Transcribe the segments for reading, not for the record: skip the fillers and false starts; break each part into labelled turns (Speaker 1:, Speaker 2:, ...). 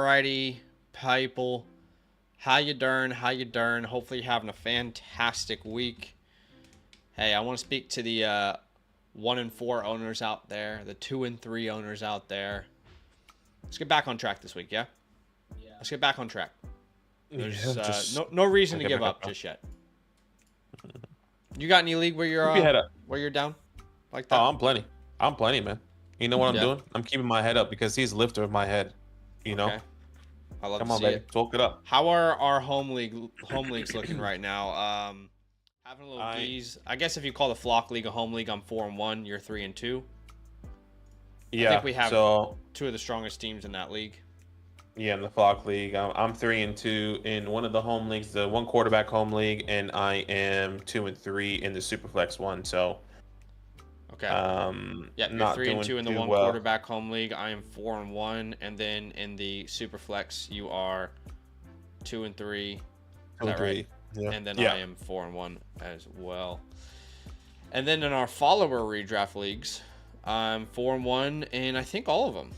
Speaker 1: Alrighty, people. How you doing? How you doing? Hopefully you're having a fantastic week. Hey, I want to speak to the 1 and 4 owners out there, the 2 and 3 owners out there. Let's get back on track this week, yeah? Yeah. Let's get back on track. There's no reason to give up just yet. You got any league where you're down like that?
Speaker 2: Oh, I'm plenty, man. You know what I'm doing? I'm keeping my head up because he's lifter of my head. You know.
Speaker 1: I love
Speaker 2: Come
Speaker 1: to
Speaker 2: on,
Speaker 1: see
Speaker 2: baby.
Speaker 1: it.
Speaker 2: Talk it up.
Speaker 1: How are our home leagues looking right now? Having a little geese. I guess if you call the Flock League a home league, I'm 4-1. You're 3-2.
Speaker 2: Yeah.
Speaker 1: I think we have two of the strongest teams in that league.
Speaker 2: Yeah, in the Flock League, I'm 3-2 in one of the home leagues, the one quarterback home league, and I am 2-3 in the Superflex one. So.
Speaker 1: Okay. Yeah, you're 3-2 in the one quarterback home league. I am 4-1, and then in the Superflex, you are 2-3. Is that right?
Speaker 2: Yeah.
Speaker 1: And then I am 4-1 as well. And then in our follower redraft leagues, I'm 4-1, and I think all of them,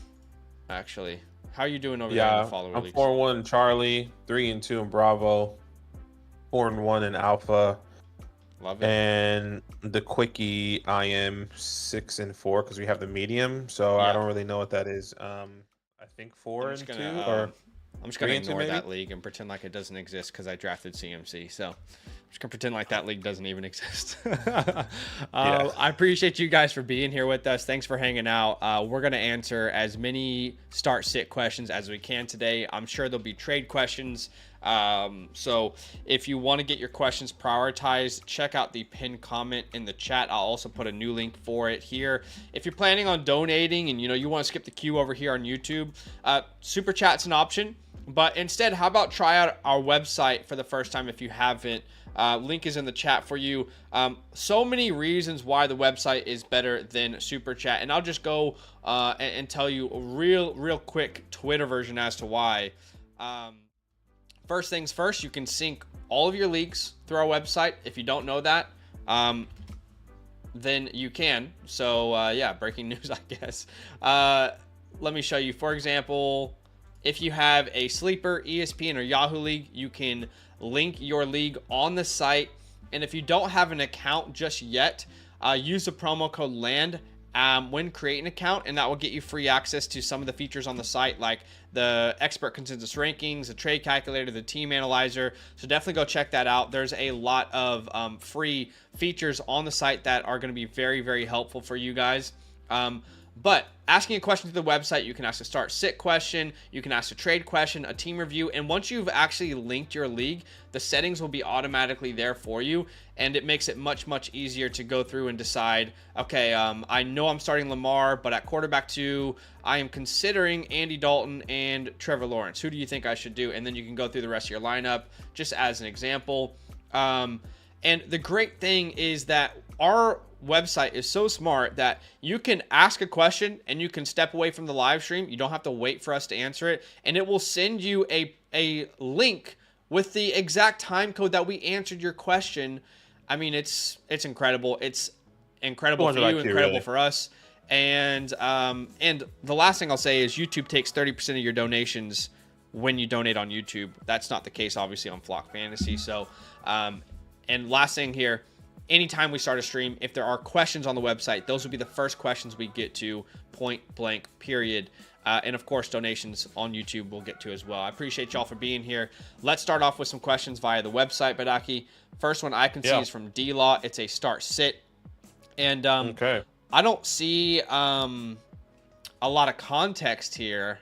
Speaker 1: actually. How are you doing over there in the follower leagues?
Speaker 2: I'm 4-1 in Charlie, 3-2 in Bravo, 4-1 in Alpha.
Speaker 1: Love it.
Speaker 2: And the quickie, I am 6-4 because we have the medium, so I don't really know what that is. I think 4-2 or
Speaker 1: I'm just gonna ignore that league and pretend like it doesn't exist because I drafted CMC. So I'm just gonna pretend like that league doesn't even exist. I appreciate you guys for being here with us. Thanks for hanging out. We're gonna answer as many start-sit questions as we can today. I'm sure there'll be trade questions. So if you want to get your questions prioritized, check out the pinned comment in the chat. I'll also put a new link for it here. If you're planning on donating and you want to skip the queue over here on YouTube, super chat's an option, but instead, how about try out our website for the first time if you haven't. Link is in the chat for you. So many reasons why the website is better than super chat, and I'll just go and tell you a real quick Twitter version as to why. First things first, you can sync all of your leagues through our website. If you don't know that, then you can. So yeah, breaking news, I guess. Let me show you. For example, if you have a Sleeper, ESPN, or Yahoo League, you can link your league on the site. And if you don't have an account just yet, use the promo code LAND when creating an account, and that will get you free access to some of the features on the site, like the expert consensus rankings, the trade calculator, the team analyzer. So definitely go check that out. There's a lot of free features on the site that are going to be very helpful for you guys. But asking a question to the website, you can ask a start-sit question, you can ask a trade question, a team review, and once you've actually linked your league, the settings will be automatically there for you, and it makes it much easier to go through and decide, okay, I know I'm starting Lamar, but at quarterback 2, I am considering Andy Dalton and Trevor Lawrence. Who do you think I should do? And then you can go through the rest of your lineup, just as an example. And the great thing is that our website is so smart that you can ask a question and you can step away from the live stream. You don't have to wait for us to answer it, and it will send you a link with the exact time code that we answered your question. I mean, it's incredible. It's incredible for you, incredible for us. And the last thing I'll say is YouTube takes 30% of your donations when you donate on YouTube. That's not the case, obviously, on Flock Fantasy. So, and last thing here, anytime we start a stream, if there are questions on the website, those will be the first questions we get to, point blank, period. And of course, donations on YouTube we'll get to as well. I appreciate y'all for being here. Let's start off with some questions via the website, Badaki. First one I can see is from D-Law. It's a start-sit. And I don't see a lot of context here.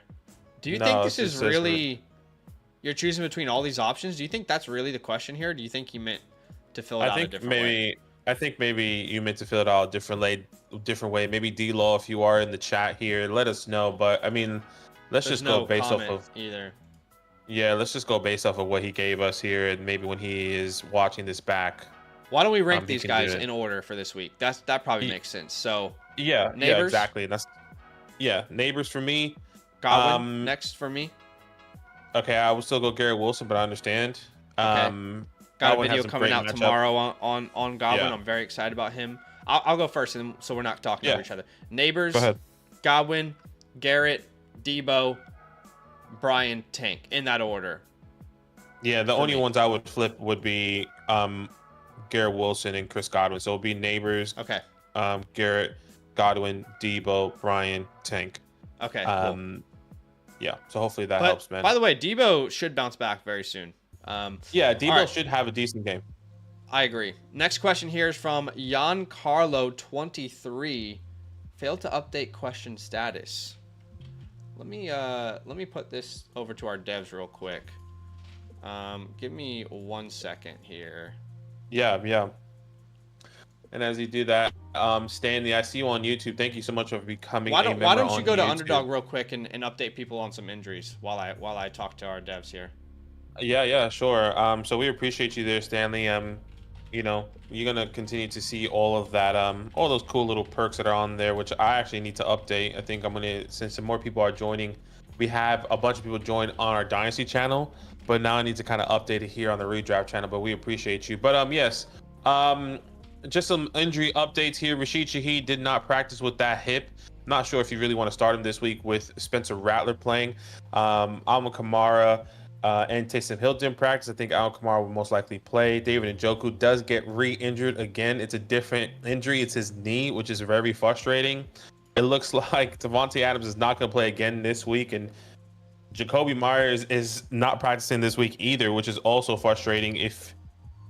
Speaker 1: Do you think this is really... You're choosing between all these options? Do you think that's really the question here? Do you think you meant to fill it out a different way?
Speaker 2: I think maybe you meant to fill it out a different way. Maybe D-Law, if you are in the chat here, let us know. But I mean, let's just go based off of
Speaker 1: either.
Speaker 2: Yeah, let's just go based off of what he gave us here, and maybe when he is watching this back.
Speaker 1: Why don't we rank these guys in order for this week? That probably makes sense. So
Speaker 2: Neighbors? Yeah, exactly. Neighbors for me.
Speaker 1: Godwin next for me.
Speaker 2: Okay, I would still go Garrett Wilson, but I understand.
Speaker 1: Okay. Got a video coming out tomorrow on Godwin. Yeah. I'm very excited about him. I'll go first, so we're not talking over each other. Neighbors, Godwin, Garrett, Debo, Brian, Tank, in that order.
Speaker 2: Yeah, the only ones I would flip would be Garrett Wilson and Chris Godwin. So it'll be Neighbors,
Speaker 1: Okay.
Speaker 2: Garrett, Godwin, Debo, Brian, Tank.
Speaker 1: Okay, cool.
Speaker 2: Yeah, so hopefully that helps, man.
Speaker 1: By the way, Debo should bounce back very soon.
Speaker 2: Yeah, Debo should have a decent game.
Speaker 1: I agree. Next question here is from Giancarlo23. Failed to update question status. Let me put this over to our devs real quick. Give me 1 second here.
Speaker 2: Yeah. And as you do that, Stanley, I see you on YouTube. Thank you so much for becoming a member.
Speaker 1: Why don't you go to
Speaker 2: YouTube.
Speaker 1: Underdog real quick and update people on some injuries while I talk to our devs here?
Speaker 2: Yeah, sure. So we appreciate you there, Stanley. You know, you're gonna continue to see all of that, all those cool little perks that are on there, which I actually need to update. I think I'm gonna, since some more people are joining, we have a bunch of people join on our Dynasty channel, but now I need to kind of update it here on the Redraft channel. But we appreciate you. But yes, just some injury updates here. Rashid Shaheed did not practice with that hip. Not sure if you really want to start him this week with Spencer Rattler playing. Alvin Kamara and Taysom Hill didn't practice. I think Alvin Kamara will most likely play. David Njoku does get re-injured again. It's a different injury. It's his knee, which is very frustrating. It looks like Davante Adams is not going to play again this week, and Jacoby Myers is not practicing this week either, which is also frustrating if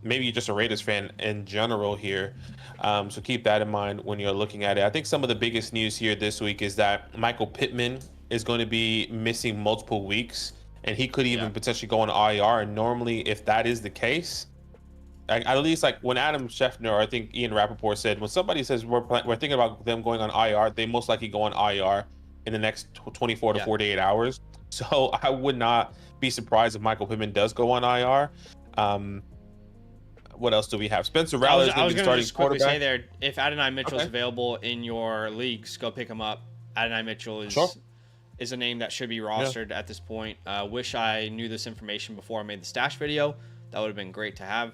Speaker 2: maybe you're just a Raiders fan in general here. So keep that in mind when you're looking at it. I think some of the biggest news here this week is that Michael Pittman is going to be missing multiple weeks, and he could even potentially go on IR. And normally, if that is the case, at least like when Adam Schefter, or I think Ian Rappaport said, when somebody says we're thinking about them going on IR, they most likely go on IR in the next 24 to 48 hours. So I would not be surprised if Michael Pittman does go on IR. What else do we have? Spencer Rattler is going to be starting quarterback.
Speaker 1: Say there, if Adonai Mitchell is available in your leagues, go pick him up. Adonai Mitchell is a name that should be rostered at this point. Wish I knew this information before I made the stash video. That would have been great to have.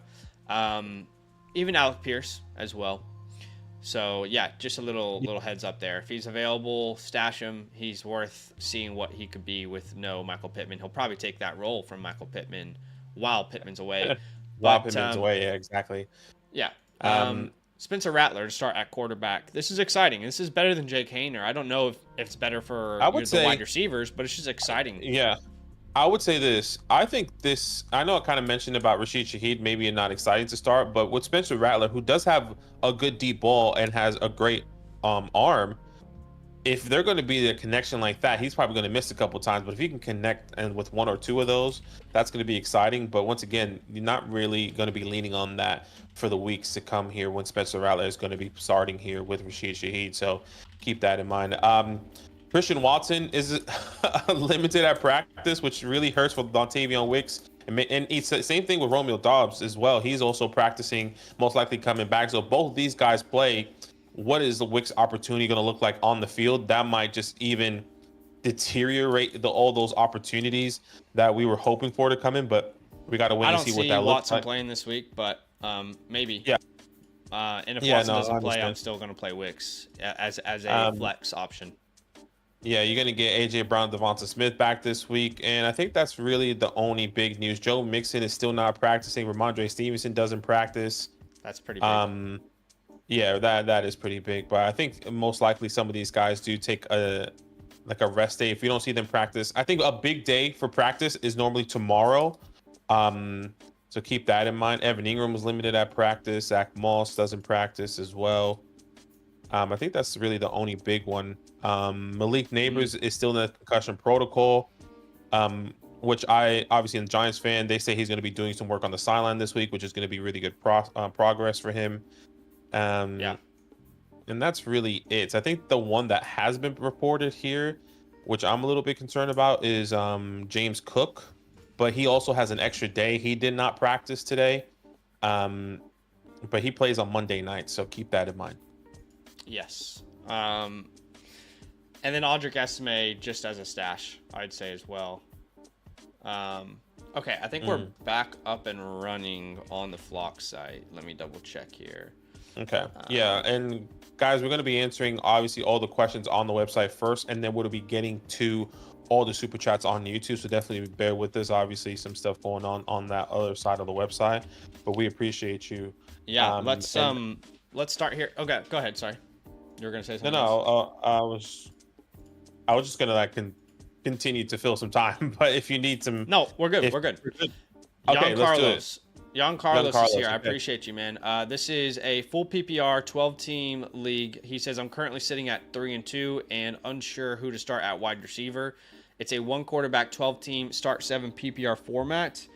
Speaker 1: Even Alec Pierce as well. So yeah, just a little heads up there. If he's available, stash him. He's worth seeing what he could be with no Michael Pittman. He'll probably take that role from Michael Pittman while Pittman's away.
Speaker 2: While Pittman's away, yeah, exactly.
Speaker 1: Yeah. Spencer Rattler to start at quarterback. This is exciting. This is better than Jake Haener. I don't know if it's better for the wide receivers, but it's just exciting.
Speaker 2: Yeah. I would say this. I think this, I know I kind of mentioned about Rashid Shaheed maybe not exciting to start, but with Spencer Rattler, who does have a good deep ball and has a great arm, if they're going to be a connection like that, he's probably going to miss a couple times. But if he can connect and with one or two of those, that's going to be exciting. But once again, you're not really going to be leaning on that for the weeks to come here when Spencer Rattler is going to be starting here with Rashid Shaheed. So keep that in mind. Christian Watson is limited at practice, which really hurts for Dontavion Wicks. And it's the same thing with Romeo Doubs as well. He's also practicing, most likely coming back. So both these guys play. What is the Wicks opportunity going to look like on the field? That might just even deteriorate all those opportunities that we were hoping for to come in. But we got to wait and see what that looks like. I don't see
Speaker 1: Watson playing this week, but maybe. Yeah. And if Watson doesn't play, I'm still going to play Wicks as a flex option.
Speaker 2: Yeah, you're going to get A.J. Brown, Devonta Smith back this week. And I think that's really the only big news. Joe Mixon is still not practicing. Ramondre Stevenson doesn't practice.
Speaker 1: That's pretty big.
Speaker 2: Yeah, that is pretty big. But I think most likely some of these guys do take a rest day. If you don't see them practice, I think a big day for practice is normally tomorrow. So keep that in mind. Evan Ingram was limited at practice. Zach Moss doesn't practice as well. I think that's really the only big one. Malik Neighbors is still in the concussion protocol, which I obviously, a Giants fan, they say he's going to be doing some work on the sideline this week, which is going to be really good progress for him. And that's really it. So I think the one that has been reported here, which I'm a little bit concerned about, is James Cook, but he also has an extra day. He did not practice today, but he plays on Monday night, so keep that in mind.
Speaker 1: Yes. And then Audric Esme just as a stash, I'd say as well. Okay, I think we're back up and running on the Flock site. Let me double check here.
Speaker 2: Okay. Yeah, and guys, we're going to be answering obviously all the questions on the website first, and then we'll be getting to all the super chats on YouTube, so definitely bear with us. Obviously, some stuff going on that other side of the website, but we appreciate you.
Speaker 1: Yeah,
Speaker 2: And
Speaker 1: let's start here. Okay, go ahead. Sorry, you were gonna say
Speaker 2: no,
Speaker 1: something else.
Speaker 2: no, I was just gonna like continue to fill some time, but if you need some,
Speaker 1: No, we're good.
Speaker 2: if
Speaker 1: We're good.
Speaker 2: okay, let's do it.
Speaker 1: Jan Carlos is here. I
Speaker 2: okay.
Speaker 1: appreciate you, man. This is a full PPR 12-team league. He says, I'm currently sitting at 3-2 and unsure who to start at wide receiver. It's a 1 quarterback 12-team start 7 PPR format.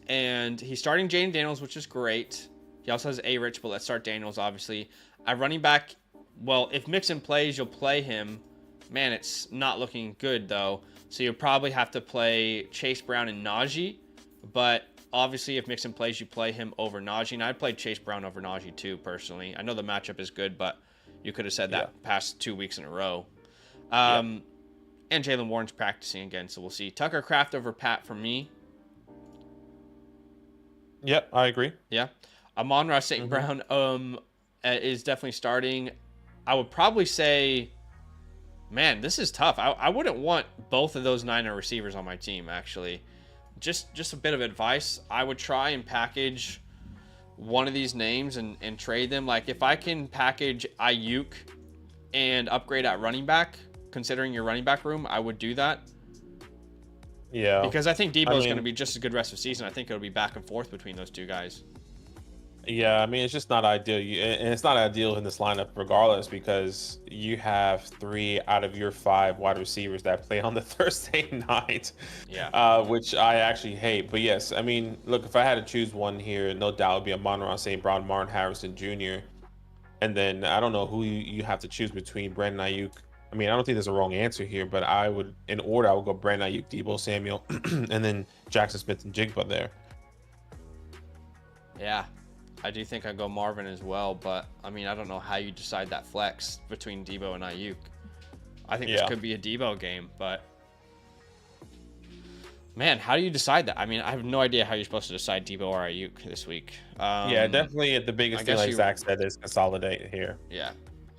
Speaker 1: And he's starting Jaden Daniels, which is great. He also has A-Rich, but let's start Daniels, obviously. At running back, well, if Mixon plays, you'll play him. Man, it's not looking good, though. So you'll probably have to play Chase Brown and Najee. But obviously, if Mixon plays, you play him over Najee. And I'd play Chase Brown over Najee, too, personally. I know the matchup is good, but you could have said that past 2 weeks in a row. And Jalen Warren's practicing again, so we'll see. Tucker Kraft over Pat for me.
Speaker 2: Yep, I agree.
Speaker 1: Yeah. Amon-Ra St. Brown is definitely starting. I would probably say, man, this is tough. I wouldn't want both of those Niner receivers on my team, actually. Just a bit of advice. I would try and package one of these names and trade them. Like, if I can package Ayuk and upgrade at running back, considering your running back room, I would do that.
Speaker 2: Yeah.
Speaker 1: Because I think Debo's going to be just as good rest of the season. I think it'll be back and forth between those two guys.
Speaker 2: Yeah, I mean, it's just not ideal. And it's not ideal in this lineup regardless, because you have 3 out of your 5 wide receivers that play on the Thursday night, which I actually hate. But yes, I mean, look, if I had to choose one here, no doubt it would be Amon-Ra St. Brown, Martin Harrison Jr. And then I don't know who you have to choose between Brandon Ayuk. I mean, I don't think there's a wrong answer here, but I would go Brandon Ayuk, Deebo Samuel, and then Jackson Smith and Jigba there.
Speaker 1: Yeah. I do think I'd go Marvin as well, but I mean, I don't know how you decide that flex between Debo and Ayuk. I think this could be a Debo game, but man, how do you decide that? I mean, I have no idea how you're supposed to decide Debo or Ayuk this week.
Speaker 2: Yeah, definitely the biggest thing, like Zach said, is consolidate here.
Speaker 1: Yeah.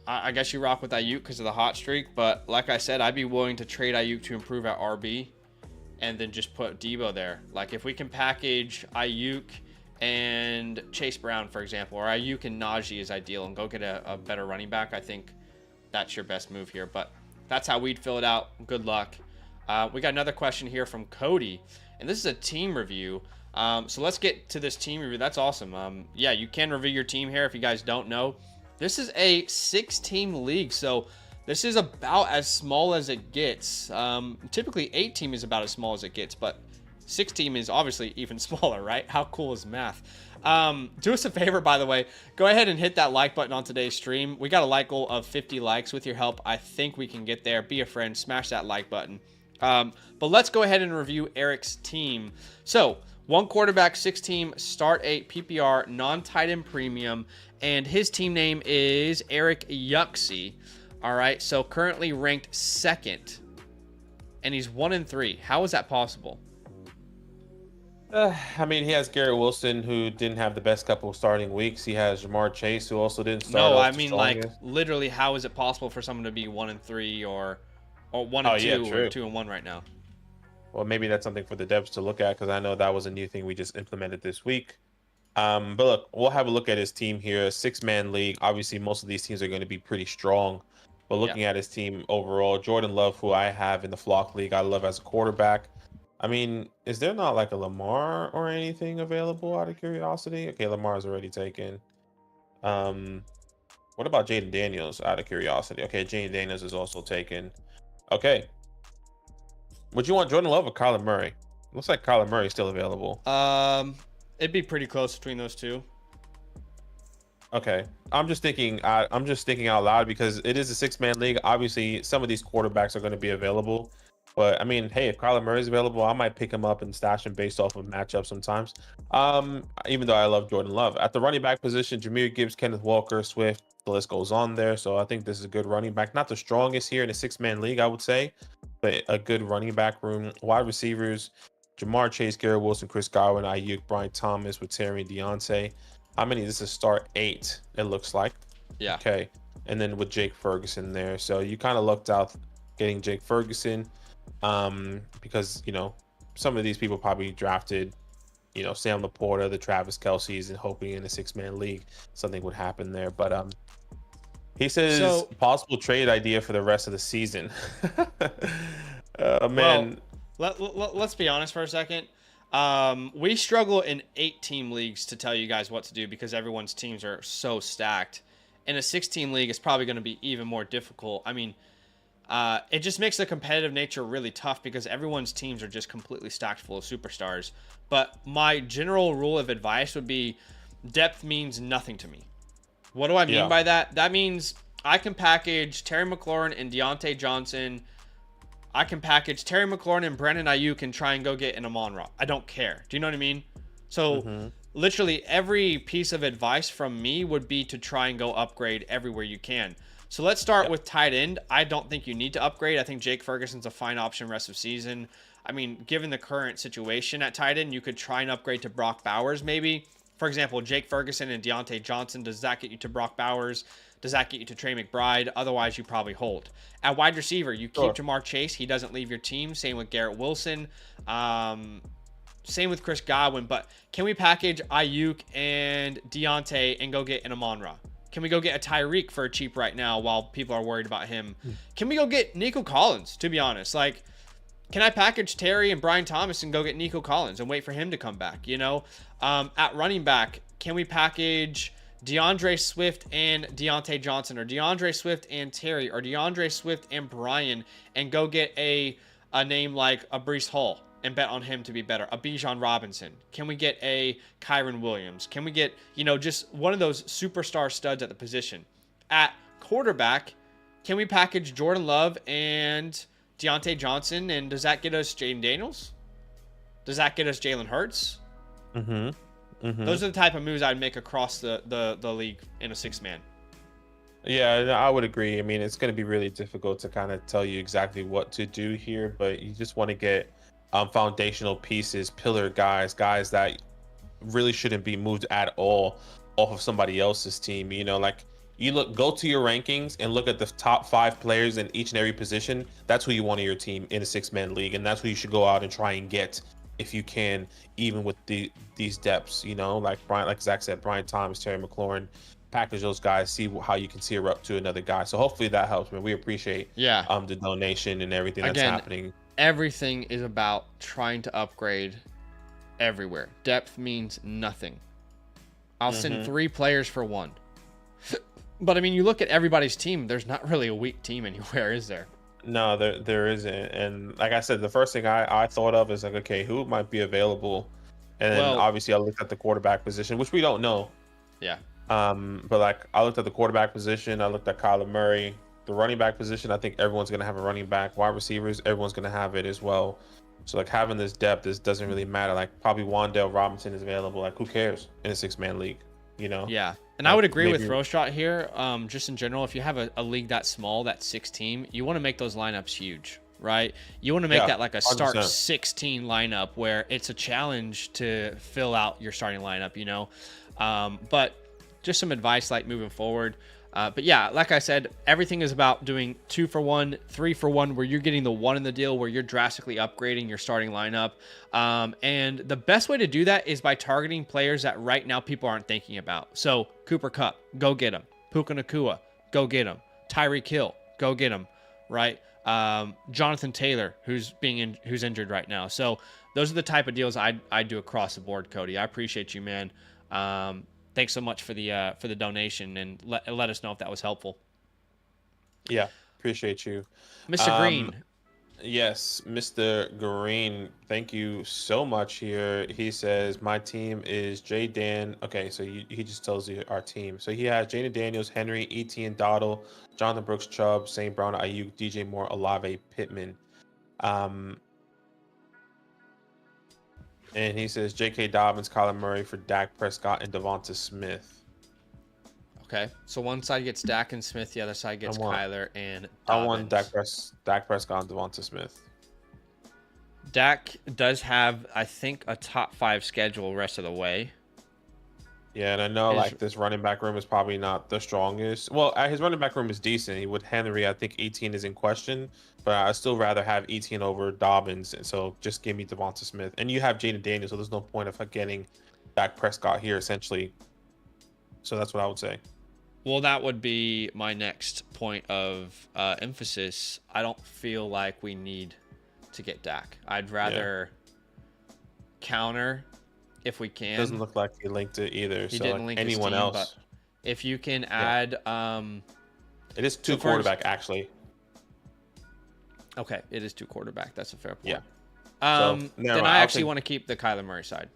Speaker 1: I guess you rock with Ayuk because of the hot streak, but like I said, I'd be willing to trade Ayuk to improve at RB and then just put Debo there. Like, if we can package Ayuk and Chase Brown, for example, or Ayuk and Najee is ideal, and go get a better running back, I think that's your best move here. But that's how we'd fill it out. Good luck. We got another question here from Cody, and this is a team review. So let's get to this team review. That's awesome. Yeah, you can review your team here if you guys don't know. This is a 6-team league, so this is about as small as it gets. Typically, 8-team is about as small as it gets, but 6-team is obviously even smaller, right? How cool is math? Do us a favor, by the way. Go ahead and hit that like button on today's stream. We got a like goal of 50 likes. With your help, I think we can get there. Be a friend. Smash that like button. But let's go ahead and review Eric's team. So, 1 quarterback, 6-team, start 8, PPR, non-tight end premium, and his team name is Eric Yuxie. All right, so currently ranked 2nd, and he's 1-3. How is that possible?
Speaker 2: I mean, he has Garrett Wilson, who didn't have the best couple of starting weeks. He has Jamar Chase, who also didn't start.
Speaker 1: No, I mean, like, literally, how is it possible for someone to be 1-3 or 1-2 or 2-1 right now?
Speaker 2: Well, maybe that's something for the devs to look at, because I know that was a new thing we just implemented this week. But look, we'll have a look at his team here. 6-man league. Obviously, most of these teams are going to be pretty strong. But looking at his team overall, Jordan Love, who I have in the Flock League, I love as a quarterback. I mean, is there not like a Lamar or anything available out of curiosity? Okay, Lamar's already taken. What about Jaden Daniels out of curiosity? Okay, Jaden Daniels is also taken. Okay. Would you want Jordan Love or Kyler Murray? Looks like Kyler Murray is still available.
Speaker 1: It'd be pretty close between those two.
Speaker 2: Okay. I'm just thinking out loud, because it is a 6-man league. Obviously, some of these quarterbacks are going to be available. But I mean, hey, if Kyler Murray is available, I might pick him up and stash him based off of matchup sometimes. Even though I love Jordan Love. At the running back position, Jahmyr Gibbs, Kenneth Walker, Swift, the list goes on there. So I think this is a good running back. Not the strongest here in a 6-man league, I would say, but a good running back room. Wide receivers, Jamar Chase, Garrett Wilson, Chris Godwin, Ayuk, Brian Thomas with Terry and Deontay. How many? This is start 8, it looks like.
Speaker 1: Yeah.
Speaker 2: Okay. And then with Jake Ferguson there. So you kind of lucked out getting Jake Ferguson, because some of these people probably drafted Sam Laporta, the Travis Kelce's, and hoping in a 6-man league something would happen there. But he says
Speaker 1: So,
Speaker 2: possible trade idea for the rest of the season.
Speaker 1: well,
Speaker 2: Man,
Speaker 1: let's be honest for a second. We struggle in 8-team leagues to tell you guys what to do because everyone's teams are so stacked. In a 16 league, it's probably going to be even more difficult. I mean, it just makes the competitive nature really tough because everyone's teams are just completely stacked full of superstars. But my general rule of advice would be depth means nothing to me. What do I mean by that? That means I can package Terry McLaurin and Deontay Johnson. I can package Terry McLaurin and Brandon Ayuk and try and go get an Amon-Ra. I don't care. Do you know what I mean? So literally every piece of advice from me would be to try and go upgrade everywhere you can. So let's start with tight end. I don't think you need to upgrade. I think Jake Ferguson's a fine option rest of season. I mean, given the current situation at tight end, you could try and upgrade to Brock Bowers maybe. For example, Jake Ferguson and Deontay Johnson. Does that get you to Brock Bowers? Does that get you to Trey McBride? Otherwise, you probably hold. At wide receiver, you keep Jamar Chase. He doesn't leave your team. Same with Garrett Wilson. Same with Chris Godwin. But can we package Ayuk and Deontay and go get an Amon-Ra? Can we go get a Tyreek for cheap right now while people are worried about him? Can we go get Nico Collins, to be honest? Like, can I package Terry and Brian Thomas and go get Nico Collins and wait for him to come back? At running back, can we package DeAndre Swift and Deontay Johnson, or DeAndre Swift and Terry, or DeAndre Swift and Brian, and go get a name like a Breece Hall and bet on him to be better? A Bijan Robinson? Can we get a Kyron Williams? Can we get, just one of those superstar studs at the position? At quarterback, can we package Jordan Love and Deontay Johnson, and does that get us Jaden Daniels? Does that get us Jalen Hurts? Those are the type of moves I'd make across the league in a 6-man.
Speaker 2: Yeah, I would agree. I mean, it's going to be really difficult to kind of tell you exactly what to do here, but you just want to get foundational pieces, pillar guys that really shouldn't be moved at all off of somebody else's team. Like, go to your rankings and look at the top 5 players in each and every position. That's who you want in your team in a 6-man league, and that's who you should go out and try and get if you can, even with these depths. Like Zach said, Brian Thomas, Terry McLaurin. Package those guys, see how you can see her up to another guy. So hopefully that helps, man. We appreciate the donation and everything that's happening.
Speaker 1: Everything is about trying to upgrade everywhere. Depth means nothing. I'll send 3 players for 1. But I mean, you look at everybody's team, there's not really a weak team anywhere, is there?
Speaker 2: No, there isn't. And like I said, the first thing I thought of is like, okay, who might be available? And then obviously I looked at the quarterback position, which we don't know.
Speaker 1: Yeah.
Speaker 2: But like I looked at the quarterback position, I looked at Kyler Murray. The running back position, I think everyone's gonna have a running back. Wide receivers, everyone's gonna have it as well. So like having this depth, this doesn't really matter. Like probably Wan'Dale Robinson is available. Like who cares in a 6-man league?
Speaker 1: Yeah. And I would agree with Roshat here. Just in general, if you have a league that small, that 6-team, you want to make those lineups huge, right? You want to make that like a start
Speaker 2: 100%.
Speaker 1: 16 lineup where it's a challenge to fill out your starting lineup, But just some advice like moving forward. But yeah, like I said, everything is about doing 2 for 1, 3 for 1, where you're getting the one in the deal, where you're drastically upgrading your starting lineup. And the best way to do that is by targeting players that right now people aren't thinking about. So Cooper Kupp, go get him. Puka Nacua, go get him. Tyreek Hill, go get him. Right? Jonathan Taylor, who's injured right now. So those are the type of deals I do across the board, Cody. I appreciate you, man. Thanks so much for the donation, and let us know if that was helpful.
Speaker 2: Yeah, appreciate you.
Speaker 1: Mr. Green.
Speaker 2: Yes, Mr. Green, thank you so much here. He says, my team is Jaden. Okay, so he just tells you our team. So he has Jaden Daniels, Henry, Etienne, Dottle, Jonathan Brooks, Chubb, St. Brown, Ayuk, DJ Moore, Olave, Pittman. And he says J.K. Dobbins, Kyler Murray for Dak Prescott, and Devonta Smith.
Speaker 1: Okay, so one side gets Dak and Smith, the other side gets Kyler and Dobbins.
Speaker 2: I want Dak Prescott and Devonta Smith.
Speaker 1: Dak does have, I think, a top 5 schedule rest of the way.
Speaker 2: Yeah, and I know
Speaker 1: His,
Speaker 2: like this running back room is probably not the strongest. Well, his running back room is decent. He with Henry, I think 18 is in question, but I still rather have 18 over Dobbins. And so just give me Devonta Smith, and you have Jaden Daniels, so there's no point of getting Dak Prescott here essentially. So that's what I would say.
Speaker 1: well, that would be my next point of emphasis. I don't feel like we need to get Dak. I'd rather counter if we can.
Speaker 2: Doesn't look like he linked it either.
Speaker 1: He
Speaker 2: so
Speaker 1: didn't
Speaker 2: like
Speaker 1: link
Speaker 2: anyone
Speaker 1: his team,
Speaker 2: else,
Speaker 1: but if you can add,
Speaker 2: it is two
Speaker 1: so for
Speaker 2: quarterback actually.
Speaker 1: okay, it is 2 quarterback. That's a fair point.
Speaker 2: Yeah.
Speaker 1: Then
Speaker 2: never
Speaker 1: I
Speaker 2: mind.
Speaker 1: actually want to keep the Kyler Murray side.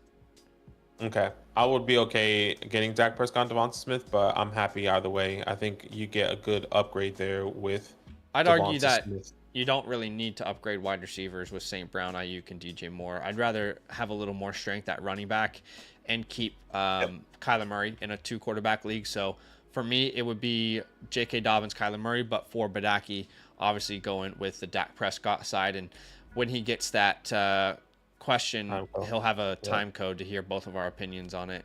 Speaker 2: Okay, I would be okay getting Dak Prescott and Devonta Smith, but I'm happy either way. I think you get a good upgrade there with.
Speaker 1: I'd argue
Speaker 2: Devonta
Speaker 1: that
Speaker 2: Smith.
Speaker 1: you don't really need to upgrade wide receivers with St. Brown, Ayuk, and DJ Moore. I'd rather have a little more strength at running back and keep Kyler Murray in a 2 quarterback league. So for me, it would be J.K. Dobbins, Kyler Murray, but for Badaki, obviously going with the Dak Prescott side. And when he gets that question, he'll have a time code to hear both of our opinions on it.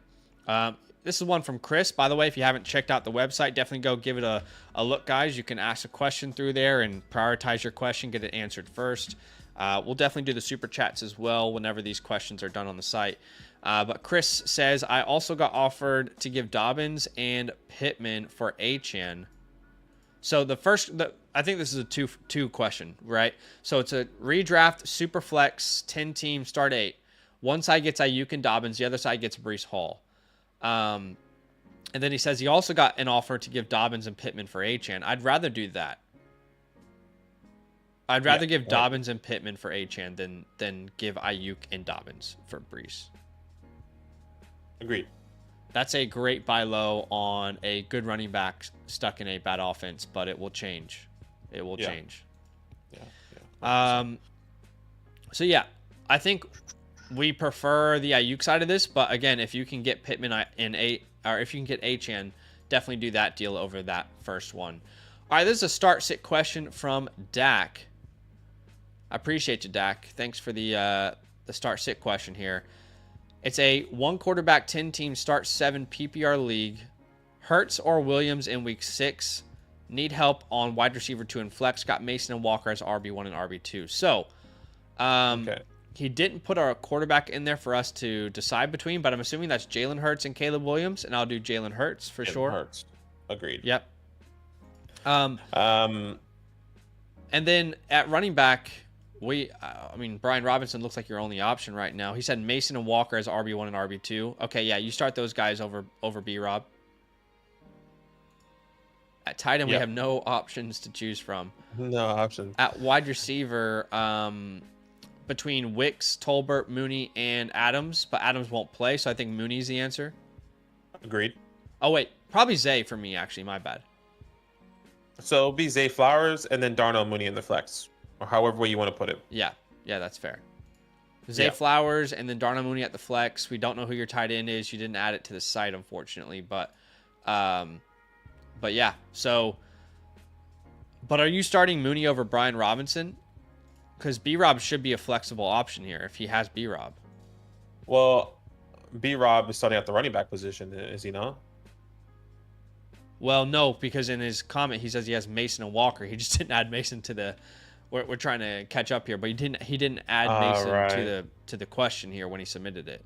Speaker 1: This is one from Chris. By the way, if you haven't checked out the website, definitely go give it a look, guys. You can ask a question through there and prioritize your question, get it answered first. We'll definitely do the super chats as well whenever these questions are done on the site. But Chris says, I also got offered to give Dobbins and Pittman for Achane. So I think this is a two question, right? So it's a redraft super flex 10 team start 8. One side gets Ayuk and Dobbins, the other side gets Breece Hall. And then he says he also got an offer to give Dobbins and Pittman for Achane. I'd rather do that. I'd rather give Dobbins and Pittman for Achane than give Ayuk and Dobbins for Breece.
Speaker 2: Agreed.
Speaker 1: That's a great buy low on a good running back stuck in a bad offense, but it will change. It will change.
Speaker 2: Yeah.
Speaker 1: So yeah, I think we prefer the Ayuk side of this, but again, if you can get Pittman or if you can get Achane, definitely do that deal over that first one. All right, this is a start sit question from Dak. I appreciate you, Dak. Thanks for the start sit question here. It's a 1 quarterback 10 team start 7 PPR league. Hurts or Williams in week 6. Need help on wide receiver 2 and flex. Got Mason and Walker as RB1 and RB2. So, he didn't put our quarterback in there for us to decide between, but I'm assuming that's Jalen Hurts and Caleb Williams, and I'll do Jalen Hurts for sure.
Speaker 2: Hurts. Agreed.
Speaker 1: Yep. And then at running back, Brian Robinson looks like your only option right now. He said Mason and Walker as RB1 and RB2. Okay, yeah, you start those guys over B-Rob. At tight end, we have no options to choose from.
Speaker 2: No options.
Speaker 1: At wide receiver, between Wicks, Tolbert, Mooney, and Adams, but Adams won't play, so I think Mooney's the answer.
Speaker 2: Agreed.
Speaker 1: Oh, wait, probably Zay for me, actually. My bad.
Speaker 2: So it'll be Zay Flowers and then Darnell Mooney in the flex, or however way you want to put it.
Speaker 1: Yeah, that's fair. Zay Flowers and then Darnell Mooney at the flex. We don't know who your tight end is. You didn't add it to the site, unfortunately, but yeah. So, but are you starting Mooney over Brian Robinson? Because B-Rob should be a flexible option here if he has B-Rob.
Speaker 2: Well, B-Rob is starting at the running back position, is he not?
Speaker 1: Well, no, because in his comment he says he has Mason and Walker. He just didn't add Mason to the. We're trying to catch up here, but he didn't add Mason to the question here when he submitted it.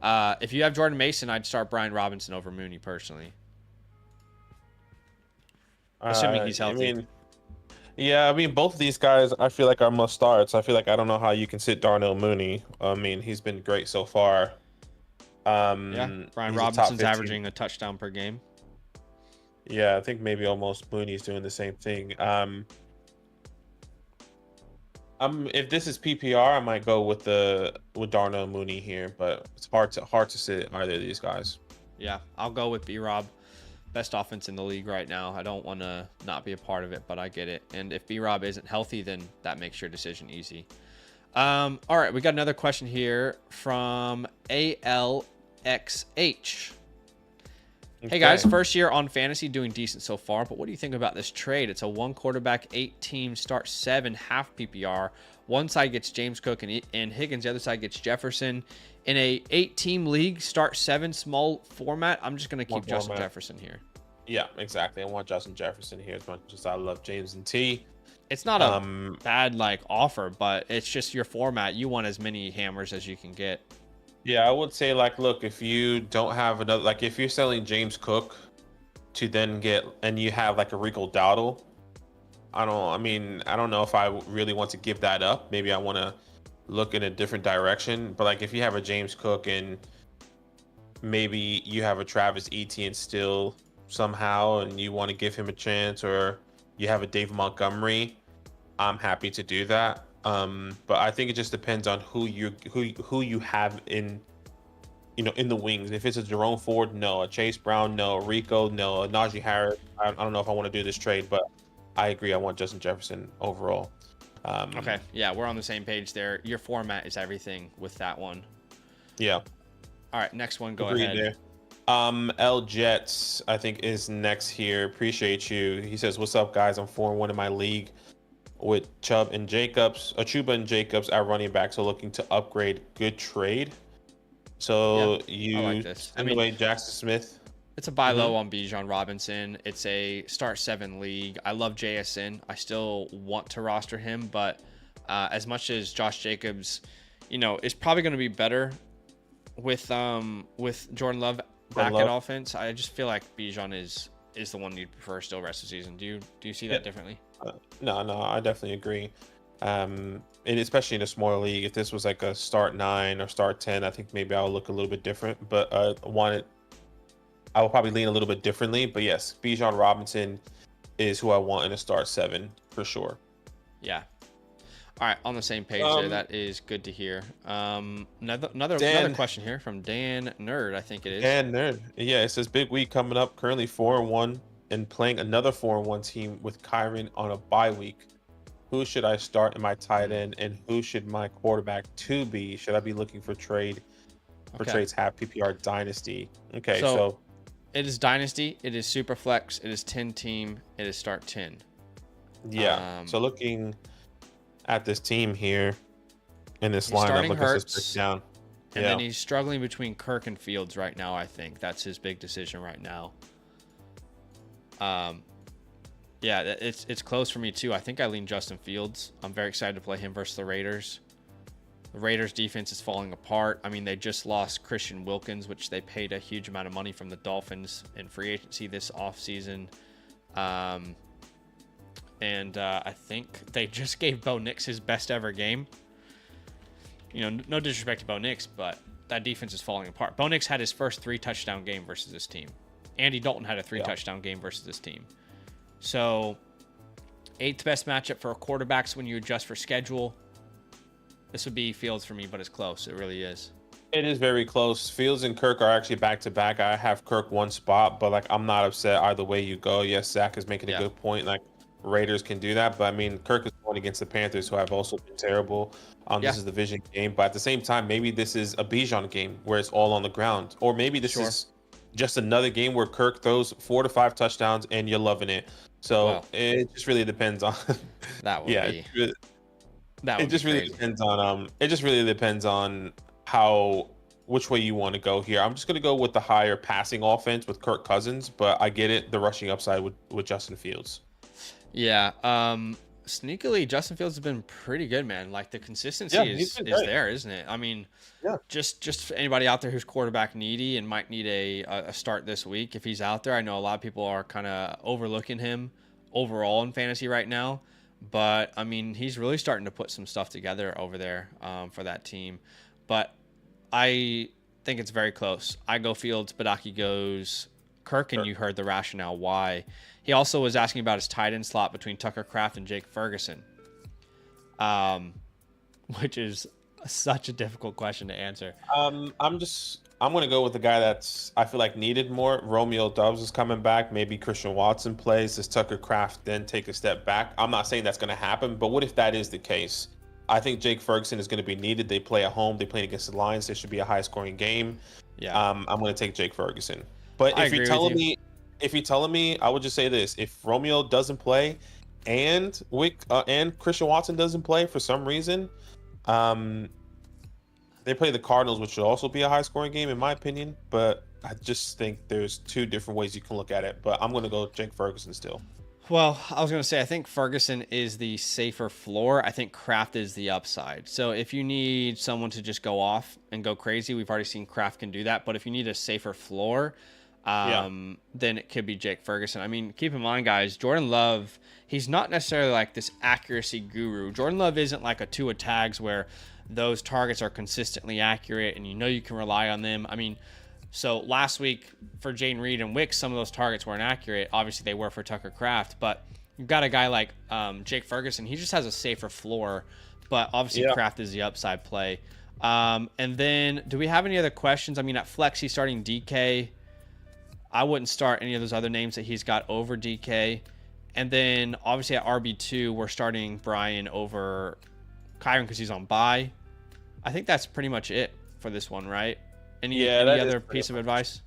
Speaker 1: If you have Jordan Mason, I'd start Brian Robinson over Mooney personally, assuming he's healthy.
Speaker 2: Both of these guys I feel like are must starts. I feel like I don't know how you can sit Darnell Mooney. I mean, he's been great so far.
Speaker 1: Brian Robinson's averaging a touchdown per game.
Speaker 2: Yeah, I think maybe almost Mooney's doing the same thing. If this is PPR, I might go with Darnell Mooney here, but it's hard to sit either of these guys.
Speaker 1: Yeah, I'll go with B-Rob. Best offense in the league right now. I don't want to not be a part of it, but I get it. And if B-Rob isn't healthy, then that makes your decision easy. All right, we got another question here from ALXH. Hey guys, first year on fantasy, doing decent so far, but what do you think about this trade? It's a 1 quarterback, 8 team, start 7, half PPR, One side gets James Cook and Higgins. The other side gets Jefferson. In a 8-team league, start 7 small format, I'm just going to keep Justin Jefferson here.
Speaker 2: Yeah, exactly. I want Justin Jefferson here as much as I love James and T.
Speaker 1: It's not a bad offer, but it's just your format. You want as many hammers as you can get.
Speaker 2: Yeah, I would say look, if you don't have another, if you're selling James Cook to then get, and you have a Rico Dowdle, I don't know if I really want to give that up. Maybe I want to look in a different direction. But if you have a James Cook and maybe you have a Travis Etienne still somehow, and you want to give him a chance, or you have a Dave Montgomery, I'm happy to do that. But I think it just depends on who you have in the wings. If it's a Jerome Ford, no. A Chase Brown, no. Rico, no. A Najee Harris, I don't know if I want to do this trade, but I agree. I want Justin Jefferson overall.
Speaker 1: Okay, yeah, we're on the same page there. Your format is everything with that one.
Speaker 2: Yeah.
Speaker 1: All right, next one. Go ahead.
Speaker 2: There. L Jets, I think, is next here. Appreciate you. He says, "What's up, guys? I'm 4-1 in my league with Chuba and Jacobs at running back, so looking to upgrade. Good trade." So you
Speaker 1: I like this.
Speaker 2: Anyway, Jackson Smith.
Speaker 1: It's a buy low on Bijan Robinson. It's a start 7 league. I love JSN. I still want to roster him, but as much as Josh Jacobs, is probably going to be better with Jordan Love back at offense, I just feel like Bijan is the one you'd prefer still rest of the season. Do you see that differently?
Speaker 2: No, I definitely agree. And especially in a smaller league, if this was a start 9 or start 10, I think maybe I'll look a little bit different. But I will probably lean a little bit differently. But yes, Bijan Robinson is who I want in a start 7 for sure.
Speaker 1: Yeah. All right, on the same page there. That is good to hear. Another question here from Dan Nerd, I think it is.
Speaker 2: Dan Nerd. Yeah, it says big week coming up. Currently 4-1 and playing another 4-1 team with Kyron on a bye week. Who should I start in my tight end, and who should my quarterback 2 be? Should I be looking for trades half PPR dynasty? Okay, so
Speaker 1: it is dynasty. It is super flex. It is 10 team. It is start 10.
Speaker 2: Yeah. So looking at this team here in this lineup, look at this breakdown.
Speaker 1: And then he's struggling between Kirk and Fields right now. I think that's his big decision right now. Yeah, it's close for me too. I think I lean Justin Fields. I'm very excited to play him versus the Raiders. The Raiders defense is falling apart. I mean, they just lost Christian Wilkins, which they paid a huge amount of money from the Dolphins in free agency this offseason. And I think they just gave Bo Nix his best ever game. No disrespect to Bo Nix, but that defense is falling apart. Bo Nix had his first 3-touchdown game versus this team. Andy Dalton had a 3-touchdown game versus this team. So, 8th best matchup for quarterbacks when you adjust for schedule. This would be Fields for me, but it's close. It really is.
Speaker 2: It is very close. Fields and Kirk are actually back to back. I have Kirk one spot, but I'm not upset either way you go. Yes, Zach is making a good point. Raiders can do that, but I mean, Kirk is going against the Panthers, who have also been terrible. This is a division game, but at the same time, maybe this is a Bijan game where it's all on the ground, or maybe this is just another game where Kirk throws 4 to 5 touchdowns and you're loving it. So it just really depends on
Speaker 1: that. It
Speaker 2: just really depends on it just really depends on which way you want to go here. I'm just going to go with the higher passing offense with Kirk Cousins, but I get it, the rushing upside with Justin Fields.
Speaker 1: Yeah. Sneakily, Justin Fields has been pretty good, man. The consistency is there, isn't it? I mean, just for anybody out there who's quarterback needy and might need a start this week, if he's out there, I know a lot of people are kind of overlooking him overall in fantasy right now. But, I mean, he's really starting to put some stuff together over there for that team. But I think it's very close. I go Fields, Badaki goes Kirk, and you heard the rationale why. He also was asking about his tight end slot between Tucker Kraft and Jake Ferguson, which is such a difficult question to answer.
Speaker 2: I'm going to go with the guy that's, I feel like, needed more. Romeo Doubs is coming back. Maybe Christian Watson plays. Does Tucker Kraft then take a step back? I'm not saying that's going to happen, but what if that is the case? I think Jake Ferguson is going to be needed. They play at home. They play against the Lions. There should be a high-scoring game. Yeah. I'm going to take Jake Ferguson. But if you're telling me, I would just say this: if Romeo doesn't play, and Wick and Christian Watson doesn't play for some reason, um, they play the Cardinals, which should also be a high scoring game in my opinion. But I just think there's two different ways you can look at it. But I'm gonna go Jake Ferguson still.
Speaker 1: Well, I was going to say, I think Ferguson is the safer floor. I think Kraft is the upside. So if you need someone to just go off and go crazy, we've already seen Kraft can do that. But if you need a safer floor, then it could be Jake Ferguson. I mean, keep in mind, guys, Jordan Love, he's not necessarily like this accuracy guru. Jordan Love isn't like a Tua Tags where those targets are consistently accurate and you know you can rely on them. I mean, so last week for Jaden Reed and Wicks, some of those targets weren't accurate. Obviously, they were for Tucker Kraft, but you've got a guy like Jake Ferguson. He just has a safer floor, but obviously Kraft is the upside play. And then, do we have any other questions? I mean, at flex, he's starting DK. I wouldn't start any of those other names that he's got over DK. And then, obviously, at RB2, we're starting Brian over Kyron because he's on bye. I think that's pretty much it for this one, right? Any other piece of advice?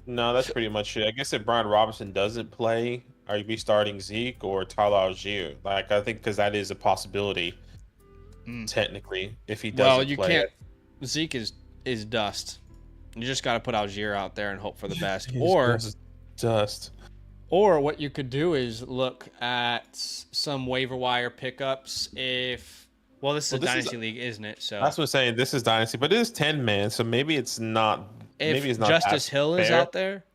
Speaker 2: No, that's pretty much it. I guess if Brian Robinson doesn't play, are you be starting Zeke or Tyler Algier? Like, I think because that is a possibility, technically, if he doesn't play.
Speaker 1: Well, you can't. Zeke is dust. You just got to put Algier out there and hope for the best. Or
Speaker 2: dust.
Speaker 1: Or what you could do is look at some waiver wire pickups Well, this is a Dynasty League, isn't it? So
Speaker 2: that's what I'm saying. This is Dynasty, but it is 10 man, so maybe it's not. Maybe it's not.
Speaker 1: Justice Hill is out there.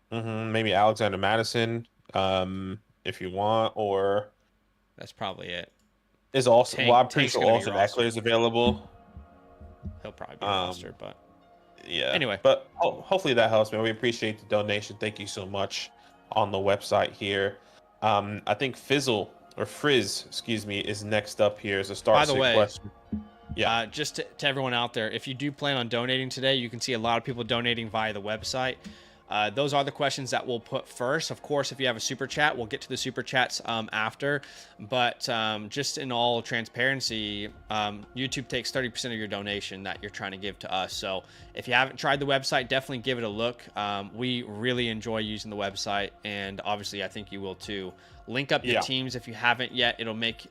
Speaker 2: Maybe Alexander Madison, if you want, or
Speaker 1: that's probably it.
Speaker 2: Is also I'm pretty sure Austin Eckler is available.
Speaker 1: He'll probably be rostered, but
Speaker 2: yeah.
Speaker 1: Anyway,
Speaker 2: but hopefully that helps, man. We appreciate the donation. Thank you so much on the website here. I think Frizz, excuse me, is next up here as a start.
Speaker 1: By the way,
Speaker 2: question. Yeah.
Speaker 1: Just to everyone out there, if you do plan on donating today, you can see a lot of people donating via the website. Those are the questions that we'll put first. Of course, if you have a super chat, we'll get to the super chats after. But just in all transparency, YouTube takes 30% of your donation that you're trying to give to us. So if you haven't tried the website, definitely give it a look. We really enjoy using the website, and obviously I think you will too. Link up your teams if you haven't yet. It'll make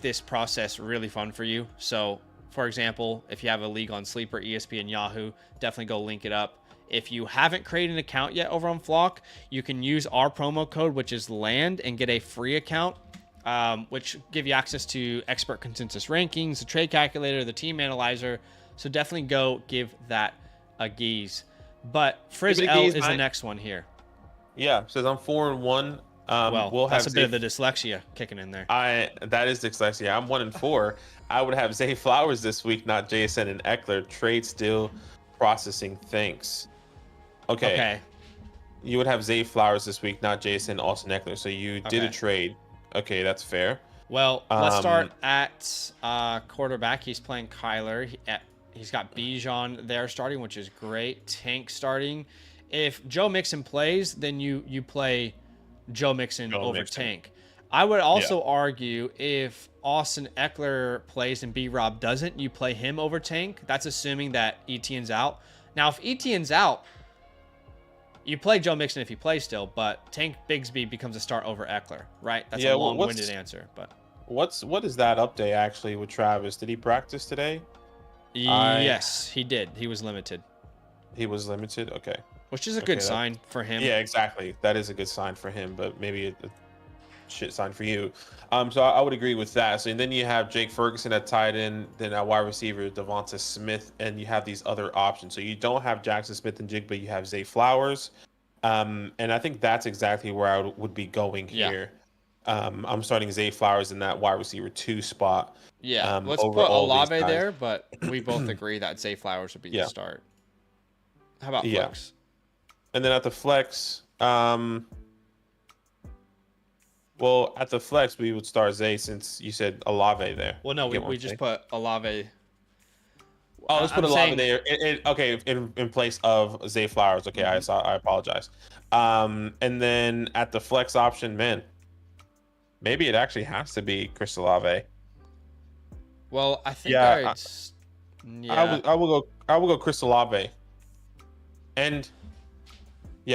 Speaker 1: this process really fun for you. So, for example, if you have a league on Sleeper, ESPN, Yahoo, definitely go link it up. If you haven't created an account yet over on Flock, you can use our promo code, which is LAND, and get a free account, which give you access to expert consensus rankings, the trade calculator, the team analyzer. So definitely go give that a geese. But Frizz L is the next one here.
Speaker 2: Yeah, says I'm 4-1.
Speaker 1: Well, that's a bit of the dyslexia kicking in there.
Speaker 2: That is dyslexia. I'm 1-4. I would have Zay Flowers this week, not Jason and Eckler. Trade still processing. Thanks. Okay. You would have Zay Flowers this week, not Jason, Austin Eckler. So you did a trade. Okay, that's fair.
Speaker 1: Well, let's start at quarterback. He's playing Kyler. He's got Bijan there starting, which is great. Tank starting. If Joe Mixon plays, then you play Joe Mixon over Tank. I would also argue if Austin Eckler plays and B-Rob doesn't, you play him over Tank. That's assuming that Etienne's out. Now, if Etienne's out, you play Joe Mixon if he plays still, but Tank Bigsby becomes a start over Eckler, right? That's a long-winded answer. But
Speaker 2: what is that update actually with Travis? Did he practice today?
Speaker 1: Yes, he did. He was limited.
Speaker 2: He was limited? Okay.
Speaker 1: Which is a good sign for him.
Speaker 2: Yeah, exactly. That is a good sign for him, but maybe a shit sign for you. So I would agree with that. So and then you have Jake Ferguson at tight end, then at wide receiver Devonta Smith, and you have these other options. So you don't have Jackson Smith and Jig, but you have Zay Flowers. And I think that's exactly where I would be going here. I'm starting Zay Flowers in that wide receiver 2 spot.
Speaker 1: Yeah, let's put Olave there, but we both agree that Zay Flowers would be the start. How about flex?
Speaker 2: And then at the flex, well, at the flex, we would start Zay since you said Olave there.
Speaker 1: Well, no, we just put Olave.
Speaker 2: Oh, let's put Olave there. In place of Zay Flowers. Okay, I apologize. And then at the flex option, man, maybe it actually has to be Chris Olave.
Speaker 1: Well, I think
Speaker 2: I will go Chris Olave. And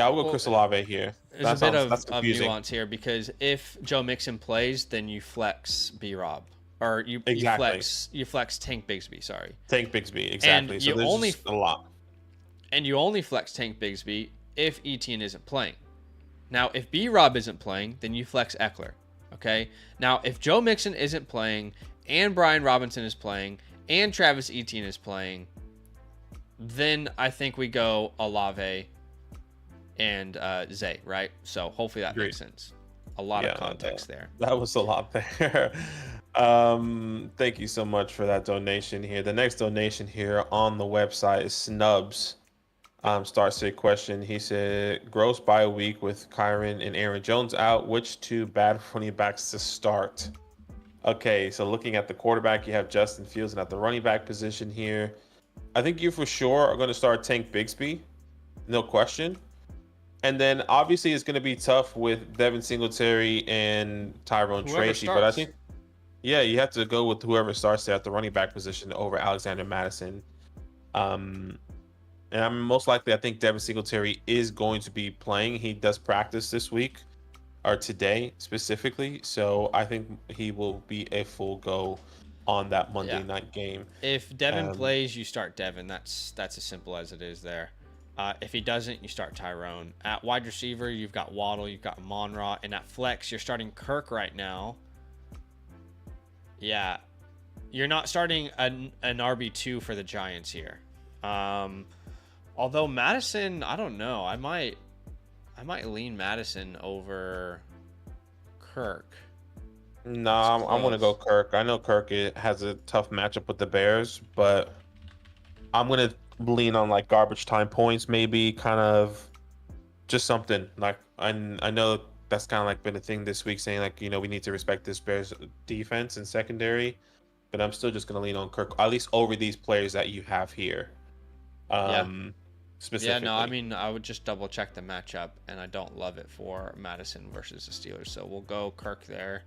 Speaker 2: I will go Chris Olave here.
Speaker 1: There's a bit
Speaker 2: that's
Speaker 1: of
Speaker 2: confusing.
Speaker 1: nuance here because if Joe Mixon plays, then you flex B Rob, or
Speaker 2: Exactly.
Speaker 1: you flex Tank Bigsby. Sorry,
Speaker 2: Tank Bixby,
Speaker 1: and
Speaker 2: exactly. So there's just a lot.
Speaker 1: you only flex Tank Bigsby if Etienne isn't playing. Now, if B Rob isn't playing, then you flex Eckler. Okay. Now, if Joe Mixon isn't playing, and Brian Robinson is playing, and Travis Etienne is playing, then I think we go Olave and Zay, right? So hopefully that
Speaker 2: Agreed.
Speaker 1: makes sense. A lot of context there.
Speaker 2: That was a lot there. Thank you so much for that donation here. The next donation here on the website is Snubs. Starts a question. He said, gross bye week with Kyron and Aaron Jones out. Which two bad running backs to start? Okay, so looking at the quarterback, you have Justin Fields, and at the running back position here, I think you for sure are going to start Tank Bigsby, no question. And then obviously it's going to be tough with Devin Singletary and Tyrone
Speaker 1: Whoever
Speaker 2: Tracy, but I
Speaker 1: starts.
Speaker 2: think, yeah, you have to go with whoever starts there at the running back position over Alexander Madison. And I'm most likely, I think Devin Singletary is going to be playing. He does practice this week or today specifically, so I think he will be a full go on that Monday night game.
Speaker 1: If Devin plays, you start Devin. That's as simple as it is there. If he doesn't, you start Tyrone. At wide receiver, you've got Waddle, you've got Monra, and at flex, you're starting Kirk right now. Yeah, you're not starting an RB2 for the Giants here. Although Madison, I don't know. I might lean Madison over Kirk.
Speaker 2: No, I'm going to go Kirk. I know Kirk has a tough matchup with the Bears, but I'm going to lean on like garbage time points, maybe kind of just something like I know that's kind of like been a thing this week, saying like, we need to respect this Bears defense and secondary, but I'm still just going to lean on Kirk, at least over these players that you have here. Specifically.
Speaker 1: Yeah, no, I mean, I would just double check the matchup, and I don't love it for Madison versus the Steelers, so we'll go Kirk there.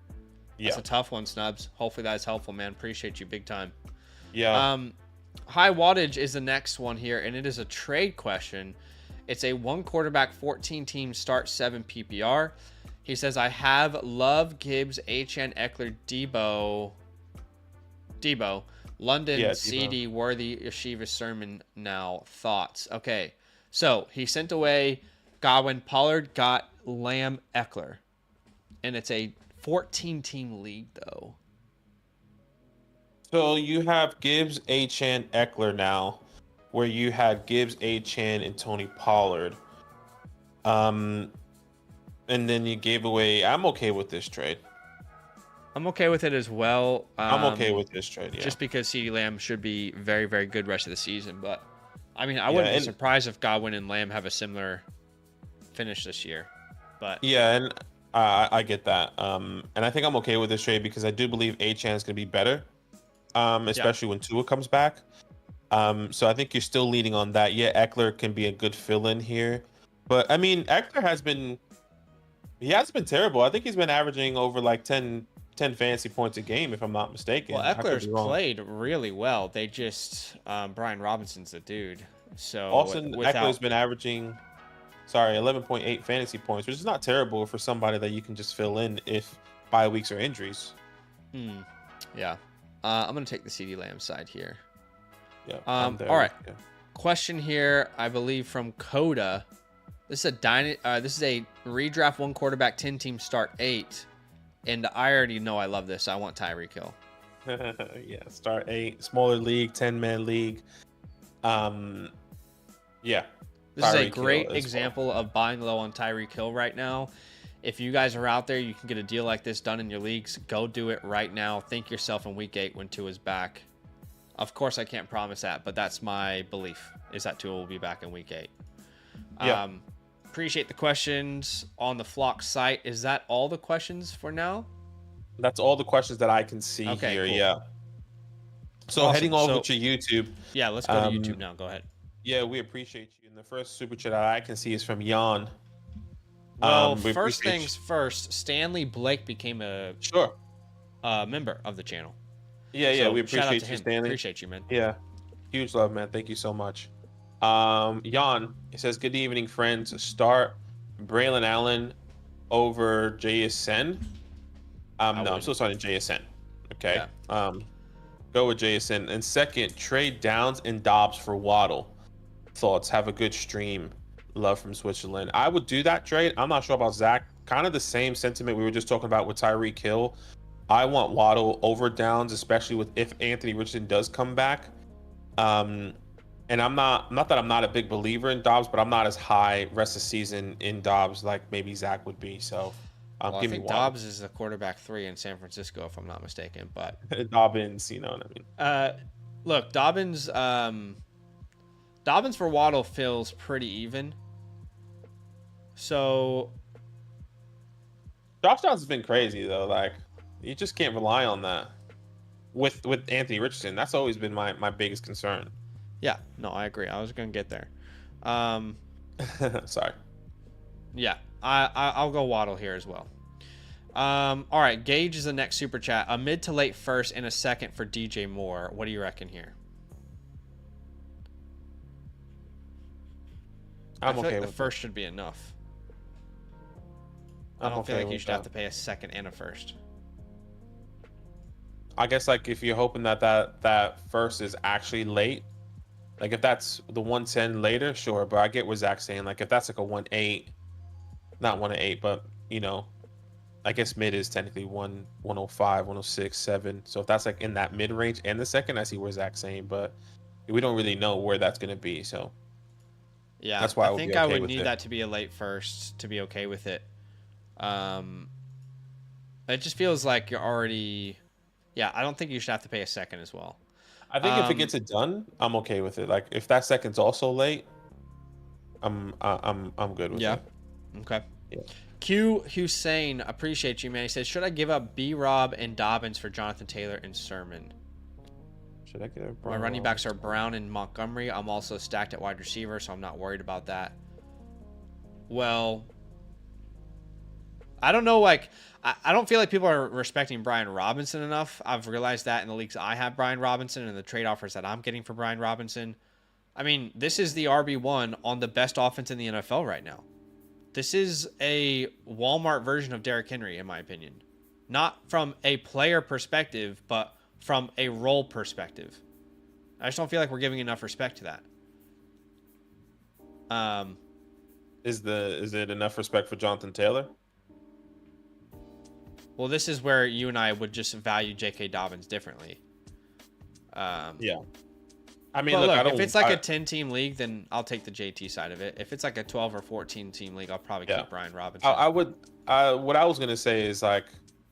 Speaker 1: That's a tough one, Snubs. Hopefully that's helpful, man. Appreciate you big time.
Speaker 2: Yeah.
Speaker 1: High wattage is the next one here, and it is a trade question. It's a 1 quarterback, 14 team start 7 PPR. He says, I have Love, Gibbs, HN, Eckler, Debo, London, CD, Worthy, Yeshiva, Sermon. Now, thoughts. Okay, so he sent away Godwin, Pollard, got Lamb, Eckler. And it's a 14-team league, though.
Speaker 2: So you have Gibbs, HN, Eckler now, where you had Gibbs, HN, and Tony Pollard. And then you gave away. I'm okay with this trade.
Speaker 1: I'm okay with it as well.
Speaker 2: I'm okay with this trade, yeah.
Speaker 1: Just because CeeDee Lamb should be very, very good rest of the season. But, I mean, I wouldn't be surprised if Godwin and Lamb have a similar finish this year. But
Speaker 2: yeah, and I get that. And I think I'm okay with this trade because I do believe HN is going to be better, especially when Tua comes back. So I think you're still leaning on that. Yeah, Eckler can be a good fill-in here. But, I mean, Eckler hasn't been terrible. I think he's been averaging over like 10 fantasy points a game, if I'm not mistaken.
Speaker 1: Well, Eckler's played really well. They just Brian Robinson's the dude. So
Speaker 2: Austin Eckler's been averaging 11.8 fantasy points, which is not terrible for somebody that you can just fill in if bye weeks or injuries.
Speaker 1: Yeah. I'm gonna take the CeeDee Lamb side here.
Speaker 2: Yeah.
Speaker 1: All right. Yeah. Question here, I believe from Coda. This is a redraft 1 quarterback, 10 team start 8. And I already know I love this. I want Tyreek Hill.
Speaker 2: Yeah, start 8, smaller league, 10-man league. Yeah.
Speaker 1: This is a great example of buying low on Tyreek Hill right now. If you guys are out there, you can get a deal like this done in your leagues. Go do it right now. Think yourself in week 8 when Tua's back. Of course, I can't promise that, but that's my belief, is that Tua will be back in week 8.
Speaker 2: Yeah.
Speaker 1: Appreciate the questions on the Flock site. Is that all the questions for now?
Speaker 2: That's all the questions that I can see here. Cool. Yeah. So awesome. Heading over to YouTube.
Speaker 1: Yeah, let's go to YouTube now. Go ahead.
Speaker 2: Yeah, we appreciate you. And the first super chat I can see is from Jan.
Speaker 1: Well, first things first, Stanley Blake became a member of the channel.
Speaker 2: Yeah, we appreciate you, Stanley.
Speaker 1: Appreciate you, man.
Speaker 2: Yeah, huge love, man. Thank you so much. Jan, he says, good evening, friends. Start Braylon Allen over JSN.
Speaker 1: I
Speaker 2: No, I'm
Speaker 1: wouldn't.
Speaker 2: still starting JSN. Okay.
Speaker 1: Yeah.
Speaker 2: Go with JSN. And second, trade Downs and Dobbs for Waddle. Thoughts? Have a good stream. Love from Switzerland. I would do that trade. I'm not sure about Zach. Kind of the same sentiment we were just talking about with Tyreek Hill. I want Waddle over Downs, especially with if Anthony Richardson does come back. And I'm not that I'm not a big believer in Dobbs, but I'm not as high rest of the season in Dobbs like maybe Zach would be. So
Speaker 1: Well, I
Speaker 2: give me
Speaker 1: think
Speaker 2: Waddle.
Speaker 1: Dobbs is the quarterback 3 in San Francisco, if I'm not mistaken. But
Speaker 2: Dobbins, you know what I mean.
Speaker 1: look, Dobbins for Waddle feels pretty even. So
Speaker 2: Josh Downs has been crazy though. Like you just can't rely on that with Anthony Richardson. That's always been my biggest concern.
Speaker 1: yeah, no, I agree. I was gonna get there.
Speaker 2: Sorry.
Speaker 1: Yeah, I'll go Waddle here as well. All right, Gage is the next super chat. A mid to late first and a second for DJ Moore. What do you reckon here?
Speaker 2: I'm
Speaker 1: I feel
Speaker 2: okay
Speaker 1: like the
Speaker 2: with
Speaker 1: first should be enough. I
Speaker 2: I'm
Speaker 1: don't feel
Speaker 2: okay
Speaker 1: like you
Speaker 2: with
Speaker 1: should have
Speaker 2: that.
Speaker 1: to pay a second and a first.
Speaker 2: I guess like if you're hoping that first is actually late, like if that's the 110 later, sure. But I get what Zach's saying. Like if that's like a 1-8, not 1-8, but you know, I guess mid is technically 105, 106, 7. So if that's like in that mid range and the second, I see where Zach's saying, but we don't really know where that's gonna be. So
Speaker 1: Yeah,
Speaker 2: that's why
Speaker 1: I
Speaker 2: I would be
Speaker 1: think I
Speaker 2: okay
Speaker 1: would
Speaker 2: with
Speaker 1: need
Speaker 2: it.
Speaker 1: that to be a late first to be okay with it. It just feels like you're already. Yeah, I don't think you should have to pay a second as well.
Speaker 2: I think if it gets it done, I'm okay with it. Like if that second's also late, I'm good with
Speaker 1: Yeah.
Speaker 2: it.
Speaker 1: Okay.
Speaker 2: Yeah.
Speaker 1: Q Hussein, appreciate you, man. He says, should I give up B Rob and Dobbins for Jonathan Taylor and Sermon?
Speaker 2: Should I get a
Speaker 1: My
Speaker 2: Brian
Speaker 1: running backs are
Speaker 2: Robinson?
Speaker 1: Brown and Montgomery. I'm also stacked at wide receiver, so I'm not worried about that. Well, I don't know. Like, I don't feel like people are respecting Brian Robinson enough. I've realized that in the leagues I have Brian Robinson and the trade offers that I'm getting for Brian Robinson. I mean, this is the RB1 on the best offense in the NFL right now. This is a Walmart version of Derrick Henry, in my opinion. Not from a player perspective, but from a role perspective. I just don't feel like we're giving enough respect to that.
Speaker 2: Is it enough respect for Jonathan Taylor?
Speaker 1: Well, this is where you and I would just value J.K. Dobbins differently.
Speaker 2: Yeah. I mean,
Speaker 1: But
Speaker 2: look,
Speaker 1: look,
Speaker 2: I don't.
Speaker 1: if it's like a 10-team league, then I'll take the JT side of it. If it's like a 12 or 14-team league, I'll probably keep Brian Robinson.
Speaker 2: I would. What I was gonna say is like,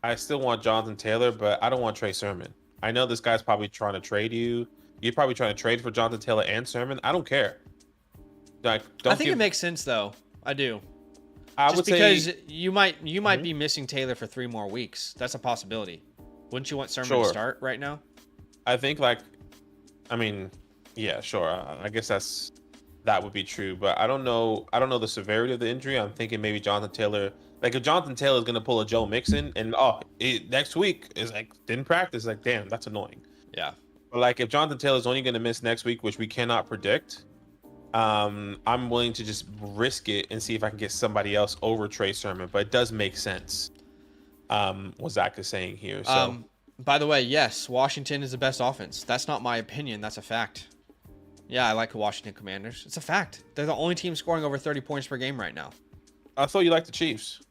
Speaker 2: I still want Jonathan Taylor, but I don't want Trey Sermon. I know this guy's probably trying to trade you. You're probably trying to trade for Jonathan Taylor and Sermon. I don't care. Like,
Speaker 1: I think it makes sense though. I do.
Speaker 2: I
Speaker 1: Just
Speaker 2: would
Speaker 1: because
Speaker 2: say
Speaker 1: you might be missing Taylor for 3 more weeks. That's a possibility. Wouldn't you want Sermon to
Speaker 2: Sure.
Speaker 1: start right now?
Speaker 2: I think like, I mean, yeah, sure. I guess that would be true, but I don't know. I don't know the severity of the injury. I'm thinking maybe Jonathan Taylor. Like if Jonathan Taylor is gonna pull a Joe Mixon and next week is like didn't practice, like damn, that's annoying.
Speaker 1: Yeah.
Speaker 2: But like if Jonathan Taylor's only gonna miss next week, which we cannot predict, I'm willing to just risk it and see if I can get somebody else over Trey Sermon. But it does make sense. What Zach is saying here. So
Speaker 1: By the way, yes, Washington is the best offense. That's not my opinion. That's a fact. Yeah, I like the Washington Commanders. It's a fact. They're the only team scoring over 30 points per game right now.
Speaker 2: I thought you liked the Chiefs.